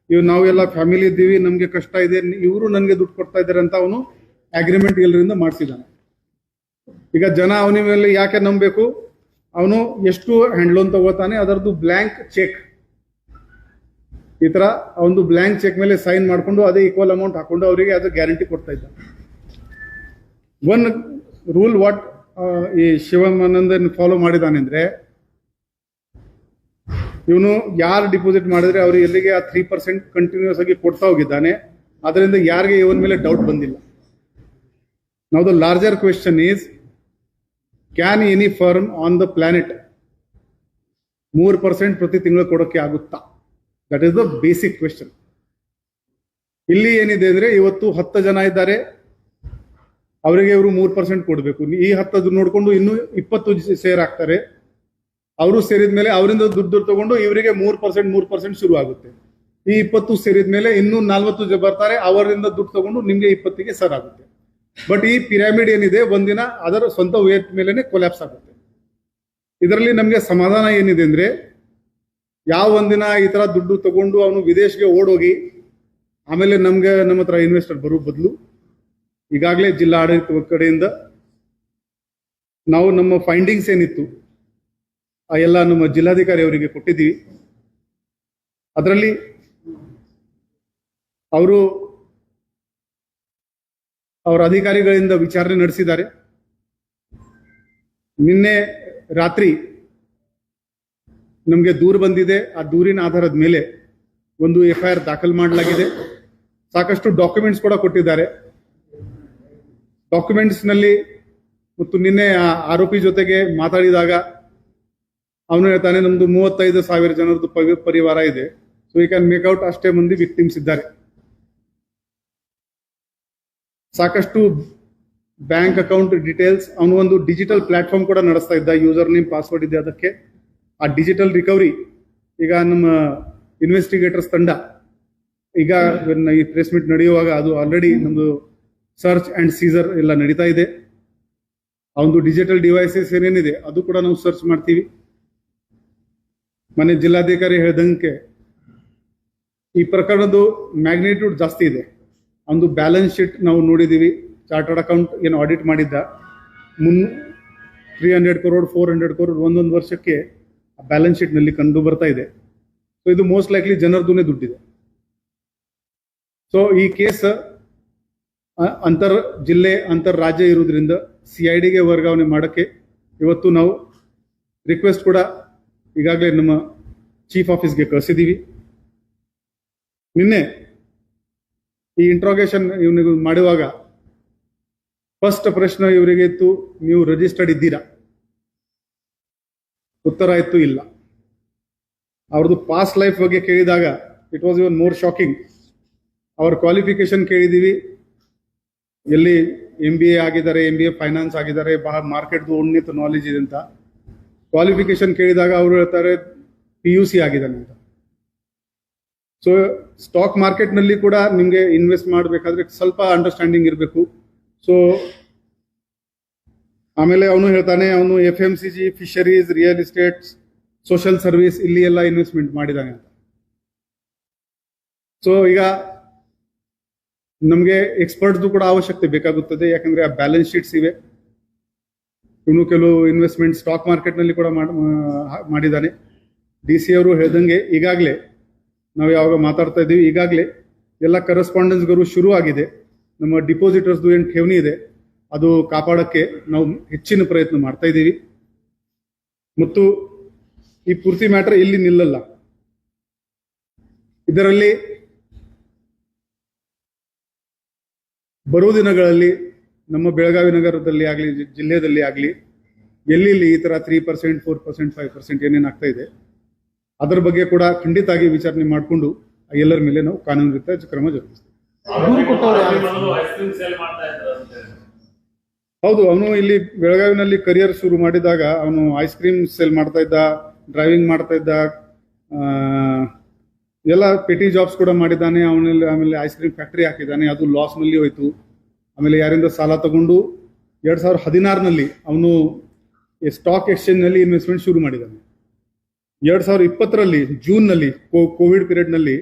ಇವು ನಾವೆಲ್ಲ ಫ್ಯಾಮಿಲಿ ಇದ್ದೀವಿ, ನಮಗೆ ಕಷ್ಟ ಇದೆ, ಇವರು ನನಗೆ ದುಡ್ಡು ಕೊಡ್ತಾ ಇದ್ದಾರೆ ಅಂತ ಅವನು ಅಗ್ರಿಮೆಂಟ್ ಎಲ್ಲರಿಂದ ಮಾಡಿಸಿದ್ದಾನೆ. ಈಗ ಜನ ಅವನ ಮೇಲೆ ಯಾಕೆ ನಂಬಬೇಕು? ಅವನು ಎಷ್ಟು ಹ್ಯಾಂಡ್ ಲೋನ್ ತಗೋತಾನೆ ಅದರದ್ದು ಬ್ಲ್ಯಾಂಕ್ ಚೆಕ್, ಈ ತರ ಒಂದು ಬ್ಲ್ಯಾಂಕ್ ಚೆಕ್ ಮೇಲೆ ಸೈನ್ ಮಾಡಿಕೊಂಡು ಅದೇ ಈಕ್ವಲ್ ಅಮೌಂಟ್ ಹಾಕೊಂಡು ಅವರಿಗೆ ಅದು ಗ್ಯಾರಂಟಿ ಕೊಡ್ತಾ ಇದ್ದ. ಒನ್ ರೂಲ್ ವಾಟ್ ಈ ಶಿವಾನಂದನ್ ಫಾಲೋ ಮಾಡಿದಾನೆ ಅಂದ್ರೆ, ಇವನು ಯಾರು ಡಿಪಾಸಿಟ್ ಮಾಡಿದ್ರೆ ಅವ್ರಿಗೆ ಎಲ್ಲಿಗೆ ಆ 3% ಕಂಟಿನ್ಯೂಸ್ ಆಗಿ ಕೊಡ್ತಾ ಹೋಗಿದ್ದಾನೆ. ಅದರಿಂದ ಯಾರಿಗೆ ಇವನ ಮೇಲೆ ಡೌಟ್ ಬಂದಿಲ್ಲ. Now the larger question is, can any firm on the planet 3% ಪ್ರತಿ ತಿಂಗಳು ಕೊಡೋಕೆ ಆಗುತ್ತಾ? That is the basic question. ಇಲ್ಲಿ ಏನಿದೆ ಅಂದ್ರೆ, ಇವತ್ತು 10 ಜನ ಇದ್ದಾರೆ, ಅವರಿಗೆ ಇವರು 3% ಕೊಡಬೇಕು. ಈ 10 ನೋಡಿಕೊಂಡು ಇನ್ನೂ 20 ಸೇರ್ ಆಗ್ತಾರೆ. ಅವರು ಸೇರಿದ ಮೇಲೆ ಅವರಿಂದ ದುಡ್ಡು ತಗೊಂಡು ಇವರಿಗೆ 3% ಶುರು ಆಗುತ್ತೆ. ಈ 20 ಸೇರಿದ ಮೇಲೆ ಇನ್ನೂ 40 ಬರ್ತಾರೆ, ಅವರಿಂದ ದುಡ್ಡು ತಗೊಂಡು ನಿಮ್ಗೆ 20ಗೆ ಸರ್ ಆಗುತ್ತೆ. ಬಟ್ ಈ ಪಿರಾಮಿಡ್ ಏನಿದೆ ಒಂದಿನ ಅದರ ಸ್ವಂತ ವೇಟ್ ಮೇಲೆನೆ ಕೊಲ್ಯಾಪ್ಸ್ ಆಗುತ್ತೆ. ಇದರಲ್ಲಿ ನಮ್ಗೆ ಸಮಾಧಾನ ಏನಿದೆ ಅಂದ್ರೆ, ಯಾವ ಒಂದಿನ ಈ ತರ ದುಡ್ಡು ತಗೊಂಡು ಅವನು ವಿದೇಶಕ್ಕೆ ಓಡೋಗಿ ಆಮೇಲೆ ನಮ್ಮ ಹತ್ರ ಇನ್ವೆಸ್ಟರ್ ಬರೋ ಬದಲು, ಈಗಾಗಲೇ ಜಿಲ್ಲಾ ಆಡಳಿತ ಕಡೆಯಿಂದ ನಾವು ನಮ್ಮ ಫೈಂಡಿಂಗ್ಸ್ ಏನಿತ್ತು ಆ ಎಲ್ಲ ನಮ್ಮ ಜಿಲ್ಲಾಧಿಕಾರಿ ಅವರಿಗೆ ಕೊಟ್ಟಿದ್ದೀವಿ. ಅದರಲ್ಲಿ ಅವರು ಅವರ ಅಧಿಕಾರಿಗಳಿಂದ ವಿಚಾರಣೆ ನಡೆಸಿದ್ದಾರೆ. ನಿನ್ನೆ ರಾತ್ರಿ ನಮಗೆ ದೂರು ಬಂದಿದೆ. ಆ ದೂರಿನ ಆಧಾರದ ಮೇಲೆ ಒಂದು FIR ದಾಖಲು ಮಾಡಲಾಗಿದೆ. ಸಾಕಷ್ಟು ಡಾಕ್ಯುಮೆಂಟ್ಸ್ ಕೂಡ ಕೊಟ್ಟಿದ್ದಾರೆ. ಡಾಕ್ಯುಮೆಂಟ್ಸ್ ನಲ್ಲಿ ಮತ್ತು ನಿನ್ನೆ ಆರೋಪಿ ಜೊತೆಗೆ ಮಾತಾಡಿದಾಗ ಅವನು ಹೇಳ್ತಾನೆ, ನಮ್ದು 35,000 ಜನರದ್ದು ಪರಿವಾರ ಇದೆ, so you can make out ಅಷ್ಟೇ ಮಂದಿ ವಿಕ್ಟಿಮ್ಸ್ ಇದ್ದಾರೆ. ಸಾಕಷ್ಟು ಬ್ಯಾಂಕ್ ಅಕೌಂಟ್ ಡೀಟೇಲ್ಸ್, ಅವನು ಒಂದು ಡಿಜಿಟಲ್ ಪ್ಲಾಟ್ಫಾರ್ಮ್ ಕೂಡ ನಡೆಸ್ತಾ ಇದ್ದ, ಯೂಸರ್ ನೇಮ್ ಪಾಸ್ವರ್ಡ್ ಇದೆ ಅದಕ್ಕೆ. ಆ ಡಿಜಿಟಲ್ ರಿಕವರಿ ಈಗ ನಮ್ಮ ಇನ್ವೆಸ್ಟಿಗೇಟರ್ಸ್ ತಂಡ ಈಗ ಈ ಪ್ರೆಸ್ ಮೀಟ್ ನಡೆಯುವಾಗ ಅದು ಆಲ್ರೆಡಿ ನಮ್ದು ಸರ್ಚ್ ಅಂಡ್ ಸೀಸರ್ ಎಲ್ಲ ನಡೀತಾ ಇದೆ. ಆ ಒಂದು ಡಿಜಿಟಲ್ ಡಿವೈಸಸ್ ಏನೇನಿದೆ ಅದು ಕೂಡ ನಾವು ಸರ್ಚ್ ಮಾಡ್ತೀವಿ. ಮನೆ ಜಿಲ್ಲಾಧಿಕಾರಿ ಹೇಳಿದಂಗೆ ಈ ಪ್ರಕರಣದ ಮ್ಯಾಗ್ನಿಟ್ಯೂಡ್ ಜಾಸ್ತಿ ಇದೆ. ಒಂದು ಬ್ಯಾಲೆನ್ಸ್ ಶೀಟ್ ನಾವು ನೋಡಿದ್ದೀವಿ, ಚಾರ್ಟರ್ಡ್ ಅಕೌಂಟ್ ಏನು ಆಡಿಟ್ ಮಾಡಿದ್ದ 300 crore 400 crore ಒಂದೊಂದು ವರ್ಷಕ್ಕೆ ಬ್ಯಾಲೆನ್ಸ್ ಶೀಟ್ ನಲ್ಲಿ ಕಂಡು ಬರ್ತಾ ಇದೆ. ಸೊ ಇದು ಮೋಸ್ಟ್ ಲೈಕ್ಲಿ ಜನರದುನೇ ದುಡ್ಡಿದೆ. ಸೊ ಈ ಕೇಸ್ ಅಂತರ್ ಜಿಲ್ಲೆ ಅಂತರ್ ರಾಜ್ಯ ಇರುವುದರಿಂದ CIDಗೆ ವರ್ಗಾವಣೆ ಮಾಡೋಕ್ಕೆ ಇವತ್ತು ನಾವು ರಿಕ್ವೆಸ್ಟ್ ಕೂಡ ಈಗಾಗಲೇ ನಮ್ಮ ಚೀಫ್ ಆಫೀಸ್ಗೆ ಕಳಿಸಿದ್ದೀವಿ. ನಿನ್ನೆ ಈ ಇಂಟ್ರೋಗೇಷನ್ ಇವನಿಗೆ ಮಾಡುವಾಗ ಫಸ್ಟ್ ಪ್ರಶ್ನೆ ಇವರಿಗೆ ಇತ್ತು, ನೀವು ರಿಜಿಸ್ಟರ್ಡ್ ಇದ್ದೀರಾ? ಉತ್ತರ ಇತ್ತು ಇಲ್ಲ. ಅವ್ರದ್ದು ಪಾಸ್ಟ್ ಲೈಫ್ ಬಗ್ಗೆ ಕೇಳಿದಾಗ it was even more shocking. ಅವ್ರ ಕ್ವಾಲಿಫಿಕೇಶನ್ ಕೇಳಿದ್ದೀವಿ, ಎಲ್ಲಿ MBA ಆಗಿದ್ದಾರೆ, MBA ಫೈನಾನ್ಸ್ ಆಗಿದ್ದಾರೆ, ಬಹಳ ಮಾರ್ಕೆಟ್ದು ಉನ್ನತ ನಾಲೆಜ್ ಇದೆ ಅಂತ. ಕ್ವಾಲಿಫಿಕೇಶನ್ ಕೇಳಿದಾಗ ಅವರು ಹೇಳ್ತಾರೆ PUC ಆಗಿದ್ದಾನೆ ಅಂತ. ಸೊ ಸ್ಟಾಕ್ ಮಾರ್ಕೆಟ್ನಲ್ಲಿ ಕೂಡ ನಿಮಗೆ ಇನ್ವೆಸ್ಟ್ ಮಾಡಬೇಕಾದ್ರೆ ಸ್ವಲ್ಪ ಅಂಡರ್ಸ್ಟ್ಯಾಂಡಿಂಗ್ ಇರಬೇಕು. ಸೊ ಆಮೇಲೆ ಅವನು ಹೇಳ್ತಾನೆ ಅವನು FMCG, fisheries, real estates, social service ಇಲ್ಲಿ ಎಲ್ಲ ಇನ್ವೆಸ್ಟ್ಮೆಂಟ್ ಮಾಡಿದ್ದಾನೆ ಅಂತ. ಸೊ ಈಗ ನಮಗೆ ಎಕ್ಸ್ಪರ್ಟ್ದು ಕೂಡ ಅವಶ್ಯಕತೆ ಬೇಕಾಗುತ್ತದೆ, ಯಾಕಂದ್ರೆ ಆ ಬ್ಯಾಲೆನ್ಸ್ ಶೀಟ್ಸ್ ಇವೆ. ಇವನು ಕೆಲವು ಇನ್ವೆಸ್ಟ್ಮೆಂಟ್ ಸ್ಟಾಕ್ ಮಾರ್ಕೆಟ್ನಲ್ಲಿ ಕೂಡ ಮಾಡಿದ್ದಾನೆ. DC ಅವರು ಹೇಳ್ದಂಗೆ ಈಗಾಗಲೇ ನಾವು ಯಾವಾಗ ಮಾತಾಡ್ತಾ ಇದ್ದೀವಿ, ಈಗಾಗಲೇ ಎಲ್ಲ ಕರೆಸ್ಪಾಂಡೆನ್ಸ್ಗಳು ಶುರು ಆಗಿದೆ. ನಮ್ಮ ಡಿಪಾಸಿಟರ್ಸ್ದು ಏನು ಠೇವಣಿ ಇದೆ ಅದು ಕಾಪಾಡೋಕ್ಕೆ ನಾವು ಹೆಚ್ಚಿನ ಪ್ರಯತ್ನ ಮಾಡ್ತಾ ಇದ್ದೀವಿ. ಮತ್ತು ಈ ಪೂರ್ತಿ ಮ್ಯಾಟರ್ ಇಲ್ಲಿ ನಿಲ್ಲಲ್ಲ. ಇದರಲ್ಲಿ ಬರುವ ದಿನಗಳಲ್ಲಿ ನಮ್ಮ ಬೆಳಗಾವಿ ನಗರದಲ್ಲಿ ಆಗಲಿ, ಜಿಲ್ಲೆಯಲ್ಲಿ ಆಗಲಿ, ಎಲ್ಲಿ ಈ ಥರ 3%, 4%, 5% ಏನೇನು ಆಗ್ತಾ ಇದೆ ಅದರ ಬಗ್ಗೆ ಕೂಡ ಖಂಡಿತಾಗಿ ವಿಚಾರಣೆ ಮಾಡಿಕೊಂಡು ಎಲ್ಲರ ಮೇಲೆ ನಾವು ಕಾನೂನು ರೀತಿಯ ಕ್ರಮ ಜರುಗಿಸ್ತೀವಿ. ಹೌದು, ಅವನು ಇಲ್ಲಿ ಬೆಳಗಾವಿನಲ್ಲಿ ಕರಿಯರ್ ಶುರು ಮಾಡಿದಾಗ ಅವನು ಐಸ್ ಕ್ರೀಮ್ ಸೇಲ್ ಮಾಡ್ತಾ ಇದ್ದ, ಡ್ರೈವಿಂಗ್ ಮಾಡ್ತಾ ಇದ್ದ, ಎಲ್ಲ ಪೆಟಿ ಜಾಬ್ಸ್ ಕೂಡ ಮಾಡಿದ್ದಾನೆ. ಅವನಲ್ಲಿ ಆಮೇಲೆ ಐಸ್ ಕ್ರೀಮ್ ಫ್ಯಾಕ್ಟರಿ ಹಾಕಿದ್ದಾನೆ, ಅದು ಲಾಸ್ನಲ್ಲಿ ಹೋಯ್ತು. ಆಮೇಲೆ ಯಾರಿಂದ ಸಾಲ ತಗೊಂಡು 2016ನಲ್ಲಿ ಅವನು ಸ್ಟಾಕ್ ಎಕ್ಸ್ಚೇಂಜ್ನಲ್ಲಿ ಇನ್ವೆಸ್ಟ್ಮೆಂಟ್ ಶುರು ಮಾಡಿದ್ದಾನೆ. 2020ರಲ್ಲಿ ಜೂನ್ನಲ್ಲಿ ಕೋವಿಡ್ ಪೀರಿಯಡ್ನಲ್ಲಿ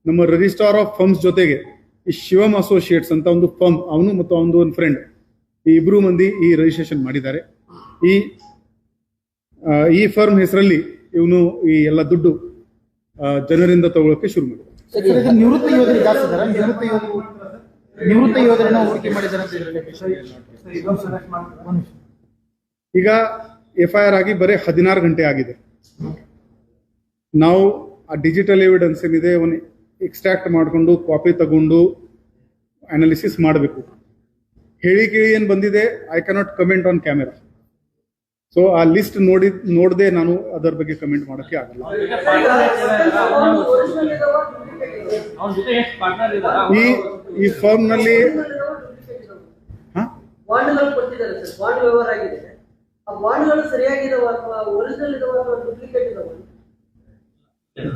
ನಮ್ಮ ರಿಜಿಸ್ಟ್ರಾರ್ ಆಫ್ ಫರ್ಮ್ಸ್ ಜೊತೆಗೆ ಈ ಶಿವಮ್ ಅಸೋಸಿಯೇಟ್ಸ್ ಅಂತ ಒಂದು ಫರ್ಮ್, ಅವನು ಮತ್ತು ಅವನದು ಒಂದು ಫ್ರೆಂಡ್, ಈ ಇಬ್ರು ಮಂದಿ ಈ ರಿಜಿಸ್ಟ್ರೇಷನ್ ಮಾಡಿದ್ದಾರೆ. ಈ ಫರ್ಮ್ ಹೆಸರಲ್ಲಿ ಇವನು ಈ ಎಲ್ಲ ದುಡ್ಡು ಜನರಿಂದ ತಗೊಳ್ಳೋಕೆ ಶುರು ಮಾಡಿದ್ದಾರೆ. ನಿವೃತ್ತ ಯೋಧರು ಜಾಸ್ತಿ ಇದ್ದಾರೆ, ನಿವೃತ್ತ ಯೋಧರನ್ನ ಹೂಡಿಕೆ ಮಾಡಿದ್ದಾರೆ ಅಂತ ಈಗ FIR ಆಗಿ ಬರೀ 16 ಗಂಟೆ ಆಗಿದೆ. ನಾವು ಆ ಡಿಜಿಟಲ್ ಎವಿಡೆನ್ಸ್ ಏನಿದೆ ಅವನು ಎಕ್ಸ್ಟ್ರಾಕ್ಟ್ ಮಾಡಿಕೊಂಡು ಕಾಪಿ ತಗೊಂಡು ಅನಾಲಿಸಿಸ್ ಮಾಡಬೇಕು. ಹೇಳಿ ಕೇಳಿ ಏನು ಬಂದಿದೆ, I cannot comment on camera. So ಆ ಲಿಸ್ಟ್ ನೋಡದೆ ನಾನು ಅದರ ಬಗ್ಗೆ ಕಮೆಂಟ್ ಮಾಡೋಕ್ಕೆ ಆಗಲ್ಲ. ಈ ಫರ್ಮ್ ನಲ್ಲಿ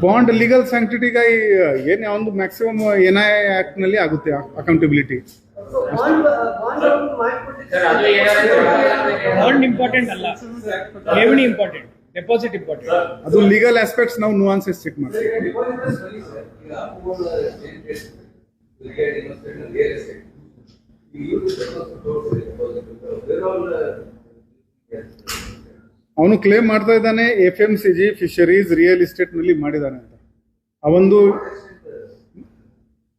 ಬಾಂಡ್ ಲೀಗಲ್ ಸ್ಯಾಂಕ್ಟಿಟಿಗಾಗಿ ಏನ್ ಒಂದು ಮ್ಯಾಕ್ಸಿಮಮ್ NI ಆಕ್ಟ್ ನಲ್ಲಿ ಆಗುತ್ತೆ ಅಕೌಂಟಬಿಲಿಟಿ. ಬಾಂಡ್ ಇಂಪಾರ್ಟೆಂಟ್ ಅಲ್ಲ, ಠೇವಣಿ ಇಂಪಾರ್ಟೆಂಟ್, ಡೆಪಾಸಿಟ್ ಇಂಪಾರ್ಟೆಂಟ್. ಅದು ಲೀಗಲ್ ಆಸ್ಪೆಕ್ಟ್ಸ್ ನಾವು ನುವಾನ್ಸಸ್ ಚೆಕ್ ಮಾಡ್ತೀವಿ. ಅವನು ಕ್ಲೇಮ್ ಮಾಡ್ತಾ ಇದ್ದಾನೆ FMCG, ಫಿಶರೀಸ್, ರಿಯಲ್ ಎಸ್ಟೇಟ್ ನಲ್ಲಿ ಮಾಡಿದ್ದಾನೆ ಅಂತ. ಅವೊಂದು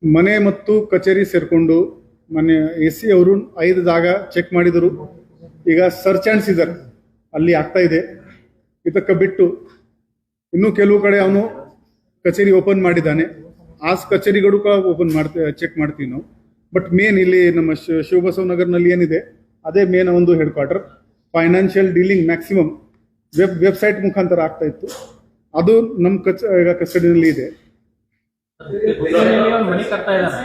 ಮನೆ ಮತ್ತು ಕಚೇರಿ ಸೇರ್ಕೊಂಡು ಮನೆ AC ಅವರು 5 ಜಾಗ ಚೆಕ್ ಮಾಡಿದರು. ಈಗ ಸರ್ಚ್ ಅಂಡ್ ಸೀಸರ್ ಅಲ್ಲಿ ಆಗ್ತಾ ಇದೆ. ಇದಕ್ಕೆ ಬಿಟ್ಟು ಇನ್ನು ಕೆಲವು ಕಡೆ ಅವನು ಕಚೇರಿ ಓಪನ್ ಮಾಡಿದ್ದಾನೆ. ಆ ಕಚೇರಿಗಳು ಓಪನ್ ಚೆಕ್ ಮಾಡ್ತೀವಿ ನಾವು. ಬಟ್ ಮೇನ್ ಇಲ್ಲಿ ನಮ್ಮ ಶಿವಬಸವನಗರ್ನಲ್ಲಿ ಏನಿದೆ ಅದೇ ಮೇನ್ ಒಂದು head quarter. Financial dealing maximum website ಮುಖಾಂತರ ಆಗ್ತಾ ಇತ್ತು. ಅದು ನಮ್ಮ ಕಸ್ಟಡಿನಲ್ಲಿ ಇದೆ. ಮನೆ ಕಟ್ತಾ ಇದ್ದಾನೆ,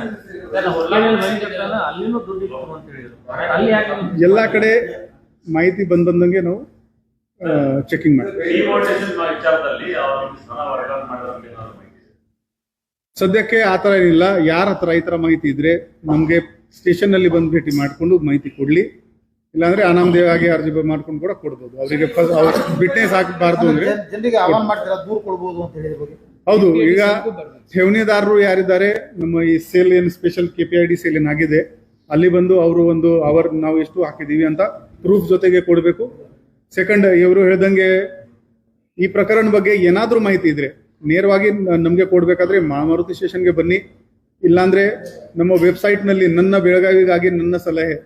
ಅಲ್ಲಿನೂ ದುಡ್ಡು ಇತ್ತು ಅಂತ ಹೇಳಿದ್ರು. ಅಲ್ಲಿ ಯಾಕೆ ಎಲ್ಲ ಕಡೆ ಮಾಹಿತಿ ಬಂದಂಗೆ ನಾವು ಚೆಕಿಂಗ್ ಮಾಡ್ತೀವಿ. ಸದ್ಯಕ್ಕೆ ಆ ಥರ ಏನಿಲ್ಲ. ಯಾರ ಹತ್ರ ಈ ಥರ ಮಾಹಿತಿ ಇದ್ರೆ ನಮಗೆ ಸ್ಟೇಷನ್ ನಲ್ಲಿ ಬಂದು ಭೇಟಿ ಮಾಡಿಕೊಂಡು ಮಾಹಿತಿ ಕೊಡ್ಲಿ, ಇಲ್ಲಾಂದ್ರೆ ಅನಾಮದೇವಾಗಿ ಅರ್ಜಿ ಮಾಡ್ಕೊಂಡು ಕೂಡ ಕೊಡ್ಬೋದು. ಅವರಿಗೆ ಬಿಟ್ನೆಸ್ ಹಾಕಬಾರ್ದು ಅಂದ್ರೆ ಜನರಿಗೆ ಆಹ್ವಾನ ಮಾಡ್ತೀರಾ, ದೂರ ಕೊಡ್ಬೋದು ಅಂತ ಹೇಳಿದ ಬಗ್ಗೆ. ಹೌದು, ಈಗ ಠೇವಣಿದಾರರು ಯಾರಿದ್ದಾರೆ, ನಮ್ಮ ಈ ಸೇಲ್ ಏನ್ ಸ್ಪೆಷಲ್ KPID ಸೇಲ್ ಏನಾಗಿದೆ ಅಲ್ಲಿ ಬಂದು ಅವರು ಒಂದು ನಾವು ಎಷ್ಟು ಹಾಕಿದೀವಿ ಅಂತ ಪ್ರೂಫ್ ಜೊತೆಗೆ ಕೊಡಬೇಕು. ಸೆಕೆಂಡ್, ಇವರು ಹೇಳ್ದಂಗೆ ಈ ಪ್ರಕರಣ ಬಗ್ಗೆ ಏನಾದ್ರೂ ಮಾಹಿತಿ ಇದ್ರೆ ನೇರವಾಗಿ ನಮಗೆ ಕೊಡ್ಬೇಕಾದ್ರೆ ಮಾರುತಿ ಸ್ಟೇಷನ್ಗೆ ಬನ್ನಿ, ಇಲ್ಲಾಂದ್ರೆ ನಮ್ಮ ವೆಬ್ಸೈಟ್ ನಲ್ಲಿ ನನ್ನ ಬೆಳಗಾವಿಗಾಗಿ ನನ್ನ ಸಲಹೆ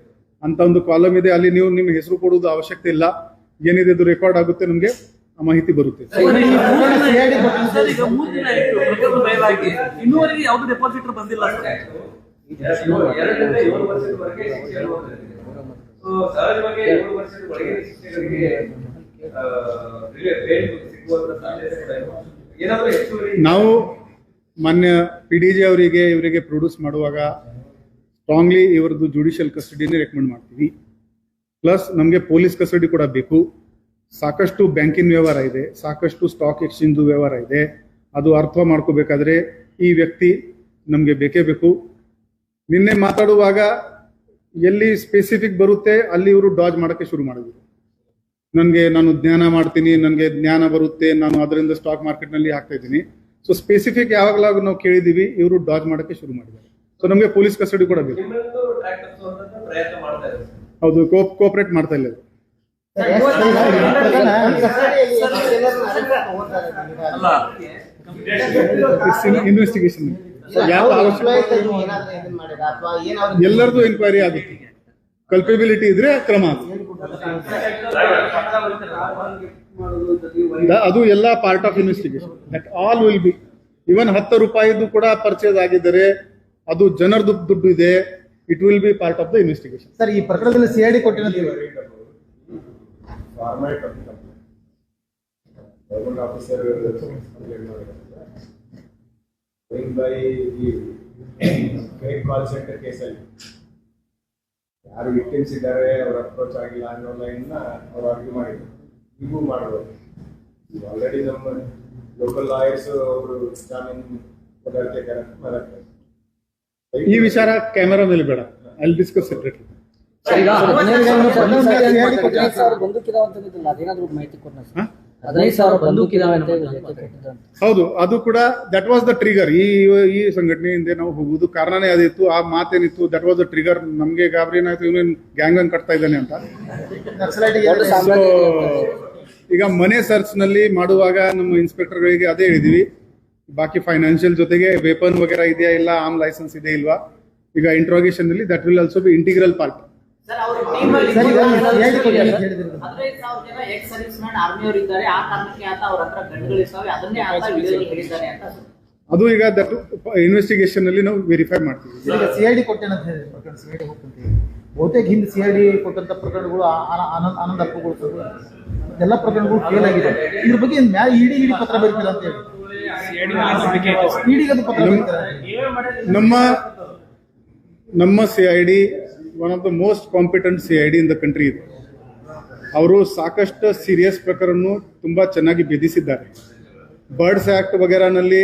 ಅಂತ ಒಂದು ಕಾಲಮ್ ಇದೆ, ಅಲ್ಲಿ ನೀವು ನಿಮ್ಮ ಹೆಸರು ಕೊಡುವುದು ಅವಶ್ಯಕತೆ ಇಲ್ಲ. ಏನಿದೆ ಅದು ರೆಕಾರ್ಡ್ ಆಗುತ್ತೆ, ನಮಗೆ ಆ ಮಾಹಿತಿ ಬರುತ್ತೆ. ಇನ್ನೂವರೆಗೆ ಯಾವ್ದು ಡೆಪಾಸಿಟರ್ ಬಂದಿಲ್ಲ. ಎರಡರಿಂದ 7 ವರ್ಷದವರೆಗೆ ಶಿಕ್ಷೆ ಇರುತ್ತದೆ. ಸಹಜವಾಗಿ 7 ವರ್ಷದ ಒಳಗಿನ ಶಿಕ್ಷೆಗಳಿಗೆ ಸಿಗುವಂತ ಸಾಧ್ಯತೆ ಏನಾದರೂ ಹೆಚ್ಚುವರಿ ನಾವು ಮಾನ್ಯ PDG ಅವರಿಗೆ ಇವರಿಗೆ ಪ್ರೊಡ್ಯೂಸ್ ಮಾಡುವಾಗ ಸ್ಟ್ರಾಂಗ್ಲಿ ಇವರದ್ದು ಜುಡಿಷಿಯಲ್ ಕಸ್ಟಡಿನೇ ರೆಕಮೆಂಡ್ ಮಾಡ್ತೀವಿ. ಪ್ಲಸ್ ನಮಗೆ ಪೊಲೀಸ್ ಕಸ್ಟಡಿ ಕೂಡ ಬೇಕು. ಸಾಕಷ್ಟು ಬ್ಯಾಂಕಿನ ವ್ಯವಹಾರ ಇದೆ, ಸಾಕಷ್ಟು ಸ್ಟಾಕ್ ಎಕ್ಸ್ಚೇಂಜ್ ವ್ಯವಹಾರ ಇದೆ. ಅದು ಅರ್ಥ ಮಾಡ್ಕೋಬೇಕಾದ್ರೆ ಈ ವ್ಯಕ್ತಿ ನಮಗೆ ಬೇಕೇ ಬೇಕು. ನಿನ್ನೆ ಮಾತಾಡುವಾಗ ಎಲ್ಲಿ ಸ್ಪೆಸಿಫಿಕ್ ಬರುತ್ತೆ ಅಲ್ಲಿ ಇವರು ಡಾಜ್ ಮಾಡೋಕ್ಕೆ ಶುರು ಮಾಡಿದ್ರು. ನಾನು ಜ್ಞಾನ ಮಾಡ್ತೀನಿ, ನನಗೆ ಜ್ಞಾನ ಬರುತ್ತೆ, ನಾನು ಅದರಿಂದ ಸ್ಟಾಕ್ ಮಾರ್ಕೆಟ್ನಲ್ಲಿ ಹಾಕ್ತಾ ಇದ್ದೀನಿ. ಸೊ ಸ್ಪೆಸಿಫಿಕ್ ಯಾವಾಗಲಾಗ ನಾವು ಕೇಳಿದೀವಿ, ಇವರು ಡಾಜ್ ಮಾಡೋಕ್ಕೆ ಶುರು ಮಾಡಿದ್ದಾರೆ. ಸೊ ನಮಗೆ ಪೊಲೀಸ್ ಕಸ್ಟಡಿ ಕೂಡ ಬೇಕು. ಹೌದು, ಕೋಆಪರೇಟ್ ಮಾಡ್ತಾ ಇಲ್ಲ. ಇನ್ವೆಸ್ಟಿಗೇಷನ್ ಎಲ್ಲರದು ಎನ್ಕ್ವೈರಿ ಆಗುತ್ತೆ. ಕಲ್ಪಬಿಲಿಟಿ ಇದ್ರೆ ಕ್ರಮ ಅದು ಎಲ್ಲ part of investigation. That all will be. Even 10 ರೂಪಾಯಿದು ಕೂಡ ಪರ್ಚೇಸ್ ಆಗಿದ್ದರೆ ಅದು ಜನರದು ದುಡ್ಡು ಇದೆ, it will be part of the investigation. Sir, ಈ ಪ್ರಕರಣದಲ್ಲಿ CID ಕೊಟ್ಟಿರೋ format of government officer by fake call centre ಕೇಸಲ್ಲಿ ಯಾರು ವಿಕ್ಟಿಮ್ಸ್ ಇದ್ದಾರೆ, ಅವ್ರ ಅಪ್ರೋಚ್ ಆಗಿಲ್ಲ ಅನ್ನೋ ಲೈನ್ನ ಅವ್ರು ಆರ್ಗ್ಯೂ ಮಾಡಿದ್ರು. ಈಗೂ ಮಾಡ್ಬೋದು. ಆಲ್ರೆಡಿ ನಮ್ಮ ಲೋಕಲ್ ಲಾಯರ್ಸ್ ಅವರು ಜಾಮೀನು ಕೊಡೋಕ್ಕೆ ಮಾಡಕ್ಕೆ ಈ ವಿಚಾರ ಕ್ಯಾಮೆರಾ ಮೇಲೆ ಬೇಡ, ಅಲ್ಲಿ ಡಿಸ್ಕಸ್ ಸೆಪರೇಟ್ಲಿ. ಹೌದು, ಅದು ಕೂಡ ದಟ್ ವಾಸ್ ದ ಟ್ರಿಗರ್. ಈ ಸಂಘಟನೆಯಿಂದ ನಾವು ಹೋಗುವುದು ಕಾರಣನೇ ಅದಿತ್ತು. ಆ ಮಾತೇನಿತ್ತು, ದಟ್ ವಾಸ್ ದ ಟ್ರಿಗರ್. ನಮ್ಗೆ ಗಾಬರಿ ಏನಾಯ್ತು, ಇವನೇನು ಗ್ಯಾಂಗ್ ಕಟ್ತಾ ಇದ್ದಾನೆ ಅಂತ. ಈಗ ಮನೆ ಸರ್ಚ್ ನಲ್ಲಿ ಮಾಡುವಾಗ ನಮ್ಮ ಇನ್ಸ್ಪೆಕ್ಟರ್ಗಳಿಗೆ ಅದೇ ಹೇಳಿದೀವಿ, ಬಾಕಿ ಫೈನಾನ್ಷಿಯಲ್ ಜೊತೆಗೆ ವೆಪನ್ ವಗೇರಾ ಇದೆಯಾ ಇಲ್ಲ, ಆರ್ಮ್ ಲೈಸೆನ್ಸ್ ಇದೆ ಇಲ್ವಾ. ಈಗ ಇಂಟ್ರೋಗೇಷನ್ ನಲ್ಲಿ that will also be integral part. ಅದು ಈಗ ದಟ್ ಇನ್ವೆಸ್ಟಿಗೇಷನ್ ಅಲ್ಲಿ ನಾವು ವೆರಿಫೈ ಮಾಡ್ತೀವಿ. CID ಕೊಟ್ಟೇನಂತ ಹೇಳಿದ್ರೆ CID ಹೋಗ್ತಂತೀವಿ. ಬಹುತೇಕ ಹಿಂದೆ CID ಕೊಟ್ಟಂತ ಪ್ರಕರಣಗಳು ಆನಂದ ಅಪ್ಪುಗಳು ಎಲ್ಲ ಪ್ರಕರಣಗಳು ಫೇಲ್ ಆಗಿದೆ. ಇದ್ರ ಬಗ್ಗೆ ಇಡಿ ಪತ್ರ ಬರೀತಿಲ್ಲ ಅಂತ ಹೇಳಿ ಪತ್ರ ನಮ್ಮ CID one of the most competent CID in the country ಇದೆ. ಅವರು ಸಾಕಷ್ಟು ಸೀರಿಯಸ್ ಪ್ರಕರಣ ತುಂಬಾ ಚೆನ್ನಾಗಿ ಭೇದಿಸಿದ್ದಾರೆ. ಬರ್ಡ್ಸ್ ಆಕ್ಟ್ ವಗೇರಾನಲ್ಲಿ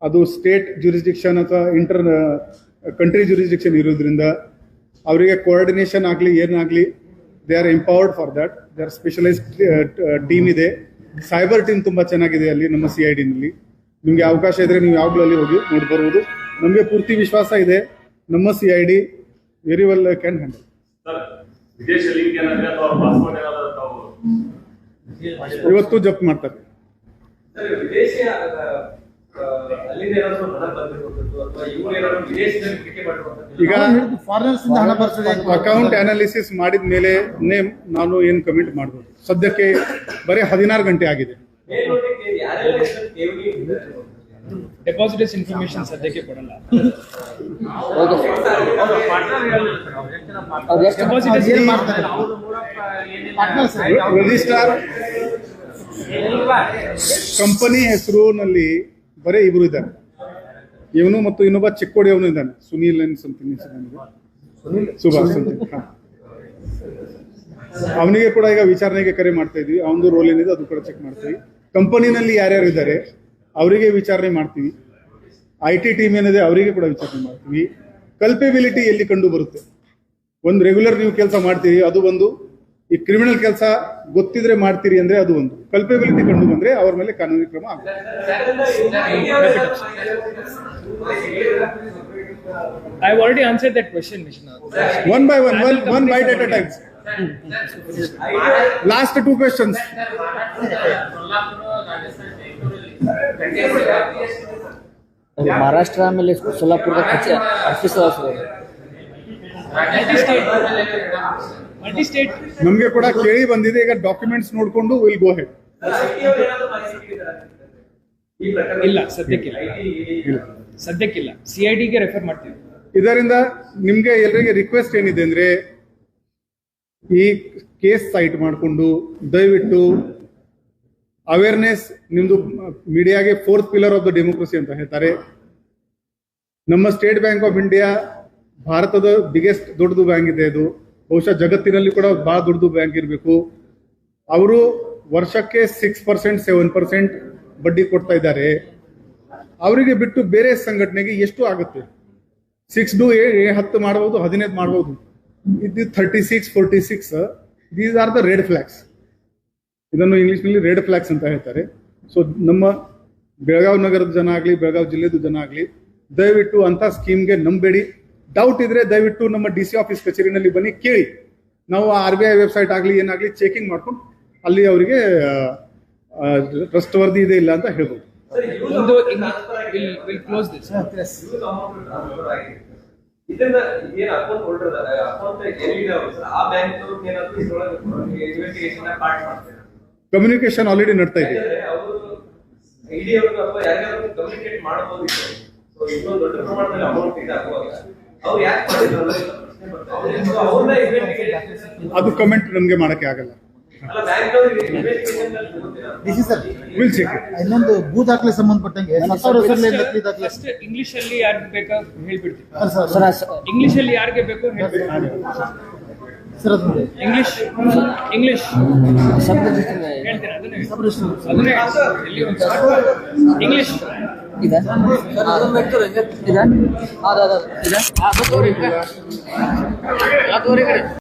ಅದು ಸ್ಟೇಟ್ ಜುರಿಸ್ಡಿಕ್ಷನ್ ಅಥವಾ ಕಂಟ್ರಿ ಜುರಿಸ್ಡಿಕ್ಷನ್ ಇರೋದ್ರಿಂದ ಅವರಿಗೆ ಕೋಆರ್ಡಿನೇಷನ್ ಆಗಲಿ ಏನಾಗಲಿ, they are empowered for that. They are specialised team ಇದೆ. ಸೈಬರ್ ಟೀಮ್ ತುಂಬಾ ಚೆನ್ನಾಗಿದೆ ಅಲ್ಲಿ ನಮ್ಮ CID ನಲ್ಲಿ. ನಿಮ್ಗೆ ಅವಕಾಶ ಇದ್ರೆ ನೀವು ಯಾವಾಗಲೂ ಅಲ್ಲಿ ಹೋಗಿ ನೋಡಿ ಬರುವುದು. ನಮಗೆ ಪೂರ್ತಿ ವಿಶ್ವಾಸ ಇದೆ, ನಮ್ಮ CID very well can handle. ಇವತ್ತು ಜಪ್ತ್ ಮಾಡ್ತಾರೆ. ಈಗ ಅಕೌಂಟ್ ಅನಾಲಿಸಿಸ್ ಮಾಡಿದ ಮೇಲೆ ನಾನು ಏನ್ ಕಮೆಂಟ್ ಮಾಡ್ಬೋದು. ಸದ್ಯಕ್ಕೆ ಬರೀ 16 ಗಂಟೆ ಆಗಿದೆ. ಡೆಪಾಸಿಟರ್ಸ್ ಇನ್ಫಾರ್ಮೇಶನ್ ಸದ್ಯಕ್ಕೆ ಕೊಡಲ್ಲ. ರಿಜಿಸ್ಟ್ರಾರ್ ಕಂಪನಿ ಹೆಸರು ನಲ್ಲಿ ಬರೀ 2 ಇದ್ದಾರೆ. ಇವನು ಮತ್ತು ಇನ್ನೊಬ್ಬ ಚಿಕ್ಕೋಡಿ ಅವನು ಇದ್ದಾನೆ, ಸುನೀಲ್ ಅನ್ ಸಮಥಿಂಗ್, ಸುಭಾಷ್ ಸಮಥಿಂಗ್. ಅವನಿಗೆ ಕೂಡ ಈಗ ವಿಚಾರಣೆಗೆ ಕರೆ ಮಾಡ್ತಾ ಇದೀವಿ. ಅವನದು ರೋಲ್ ಏನಿದೆ ಅದು ಕೂಡ ಚೆಕ್ ಮಾಡ್ತೀವಿ. ಕಂಪನಿನಲ್ಲಿ ಯಾರ್ಯಾರು ಇದ್ದಾರೆ ಅವರಿಗೆ ವಿಚಾರಣೆ ಮಾಡ್ತೀವಿ. IT ಟೀಮ್ ಏನಿದೆ ಅವರಿಗೆ ಕೂಡ ವಿಚಾರಣೆ ಮಾಡ್ತೀವಿ. ಕಲ್ಪೆಬಿಲಿಟಿ ಎಲ್ಲಿ ಕಂಡು ಬರುತ್ತೆ, ಒಂದು ರೆಗ್ಯುಲರ್ ನೀವು ಕೆಲಸ ಮಾಡ್ತೀರಿ ಅದು ಒಂದು, ಈ ಕ್ರಿಮಿನಲ್ ಕೆಲಸ ಗೊತ್ತಿದ್ರೆ ಮಾಡ್ತೀರಿ ಅಂದ್ರೆ ಅದು ಒಂದು. ಕಲ್ಪೆಬಿಲಿಟಿ ಕಂಡು ಬಂದ್ರೆ ಅವ್ರ ಮೇಲೆ ಕಾನೂನಿ ಕ್ರಮ ಆಗುತ್ತೆ. I've already answered that question, Vishwanath. One by one bite at a time. Last 2 questions. Maharashtra ಆಮೇಲೆ ಸೊಲ್ಲಾಪುರದ ಆಫೀಸ್ Multi state. ನಮ್ಗೆ ಕೂಡ ಕೇಳಿ ಬಂದಿದೆ. ಈಗ ಡಾಕ್ಯುಮೆಂಟ್ಸ್ ನೋಡ್ಕೊಂಡು ವಿಲ್ ಗೋ ಹೆಡ್. ಇಲ್ಲ ಸದ್ಯಕ್ಕಿಲ್ಲ. CIDಗೆ ರೆಫರ್ ಮಾಡ್ತೀವಿ. ಇದರಿಂದ ನಿಮ್ಗೆ ಎಲ್ಲರಿಗೆ ರಿಕ್ವೆಸ್ಟ್ ಏನಿದೆ ಅಂದ್ರೆ, ಈ ಕೇಸ್ ಸೈಟ್ ಮಾಡಿಕೊಂಡು ದಯವಿಟ್ಟು ಅವೇರ್ನೆಸ್, ನಿಮ್ದು ಮೀಡಿಯಾಗೆ 4th pillar of the democracy ಅಂತ ಹೇಳ್ತಾರೆ. ನಮ್ಮ ಸ್ಟೇಟ್ ಬ್ಯಾಂಕ್ ಆಫ್ ಇಂಡಿಯಾ ಭಾರತದ ಬಿಗ್ಗೆಸ್ಟ್ ದೊಡ್ಡದು ಬ್ಯಾಂಕ್ ಇದೆ. ಇದು ಬಹುಶಃ ಜಗತ್ತಿನಲ್ಲಿ ಕೂಡ ಬಹಳ ದೊಡ್ಡದು ಬ್ಯಾಂಕ್ ಇರಬೇಕು. ಅವರು ವರ್ಷಕ್ಕೆ 6%, 7% ಬಡ್ಡಿ ಕೊಡ್ತಾ ಇದ್ದಾರೆ. ಅವರಿಗೆ ಬಿಟ್ಟು ಬೇರೆ ಸಂಘಟನೆಗೆ ಎಷ್ಟು ಆಗುತ್ತೆ? 10 ಮಾಡಬಹುದು, 15 ಮಾಡಬಹುದು. ಇದು 36, 46. These are the red flags. ಇದನ್ನು ಇಂಗ್ಲಿಷ್ನಲ್ಲಿ ರೆಡ್ ಫ್ಲಾಗ್ಸ್ ಅಂತ ಹೇಳ್ತಾರೆ. ಸೊ ನಮ್ಮ ಬೆಳಗಾವಿ ನಗರದ ಜನ ಆಗಲಿ, ಬೆಳಗಾವಿ ಜಿಲ್ಲೆದು ಜನ ಆಗಲಿ, ದಯವಿಟ್ಟು ಅಂತ ಸ್ಕೀಮ್ಗೆ ನಂಬೇಡಿ. ಡೌಟ್ ಇದ್ರೆ ದಯವಿಟ್ಟು ನಮ್ಮ DC ಆಫೀಸ್ ಕಚೇರಿನಲ್ಲಿ ಬನ್ನಿ, ಕೇಳಿ. ನಾವು RBI ವೆಬ್ಸೈಟ್ ಆಗಲಿ ಏನಾಗಲಿ ಚೆಕಿಂಗ್ ಮಾಡ್ಕೊಂಡು ಅಲ್ಲಿ ಅವರಿಗೆ ಟ್ರಸ್ಟ್ ವರ್ದಿ ಇದೆ ಇಲ್ಲ ಅಂತ ಹೇಳ್ಬೋದು. Close this. ಇದನ್ನ ಏನು ಅಕೌಂಟ್ ಹೋಲ್ಡರ್ ಅಕೌಂಟ್ ಎಲ್ಲಿದಾವೆ ಸರ್, ಆ ಬ್ಯಾಂಕ್ ಏನಾದ್ರು ಇದ್ರೊಳಗೆ ಇನ್ವೆಸ್ಟಿಗೇಷನ್ ಪಾರ್ಟ್ ಮಾಡ್ತಾರೆ. ಕಮ್ಯುನಿಕೇಶನ್ ಆಲ್ರೆಡಿ ನಡ್ತಾ ಇದೆ. ಅವರು ID ಅವರು ಅಥವಾ ಯಾರಿಗಾದ್ರೂ ಕಮ್ಯುನಿಕೇಟ್ ಮಾಡಬಹುದು. ಸೊ ಇನ್ನೊಂದು ದೊಡ್ಡ ಪ್ರಮಾಣದಲ್ಲಿ ಅಮೌಂಟ್ ಇದೆ ಆಗುವಾಗ ಅವ್ರು ಯಾಕೆ ಮಾಡಿದ್ರು ಅವ್ರನ್ನ ಇನ್ವೆಸ್ಟಿಗೇಷನ್ ಅದು ಕಮೆಂಟ್ ನಮ್ಗೆ ಮಾಡಕ್ಕೆ ಆಗಲ್ಲ. ಅಲ್ಲ ಬ್ಯಾಂಕ್ ಅವರು investigation DC sir, will check. ಇನ್ನೊಂದು ಭೂ ದಾಖಲೆ ಸಂಬಂಧಪಟ್ಟಂಗೆ ಸತ್ತವರ ಹೆಸರಲ್ಲಿ ನಕಲಿ ದಾಖಲೆ ಫಸ್ಟ್ ಇಂಗ್ಲಿಷ್ ಅಲ್ಲಿ ಯಾರಿಗೆ ಬೇಕಾ ಹೇಳ್ಬಿಡ್ತೀವಿ. ಸರ್ ಇಂಗ್ಲಿಷ್ ಅಲ್ಲಿ ಯಾರಿಗೆ ಬೇಕು ಹೇಳ್ಬಿಡ್ತೀವಿ. ಸರ್ ಅದೊಂದು ಇಂಗ್ಲಿಷ್ ಹೇಳ್ತೀರಾ? ಅದನ್ನೇ ಎಲ್ಲಿ ಒಂದು ಇಂಗ್ಲಿಷ್ ಇದೆ ಇದೆ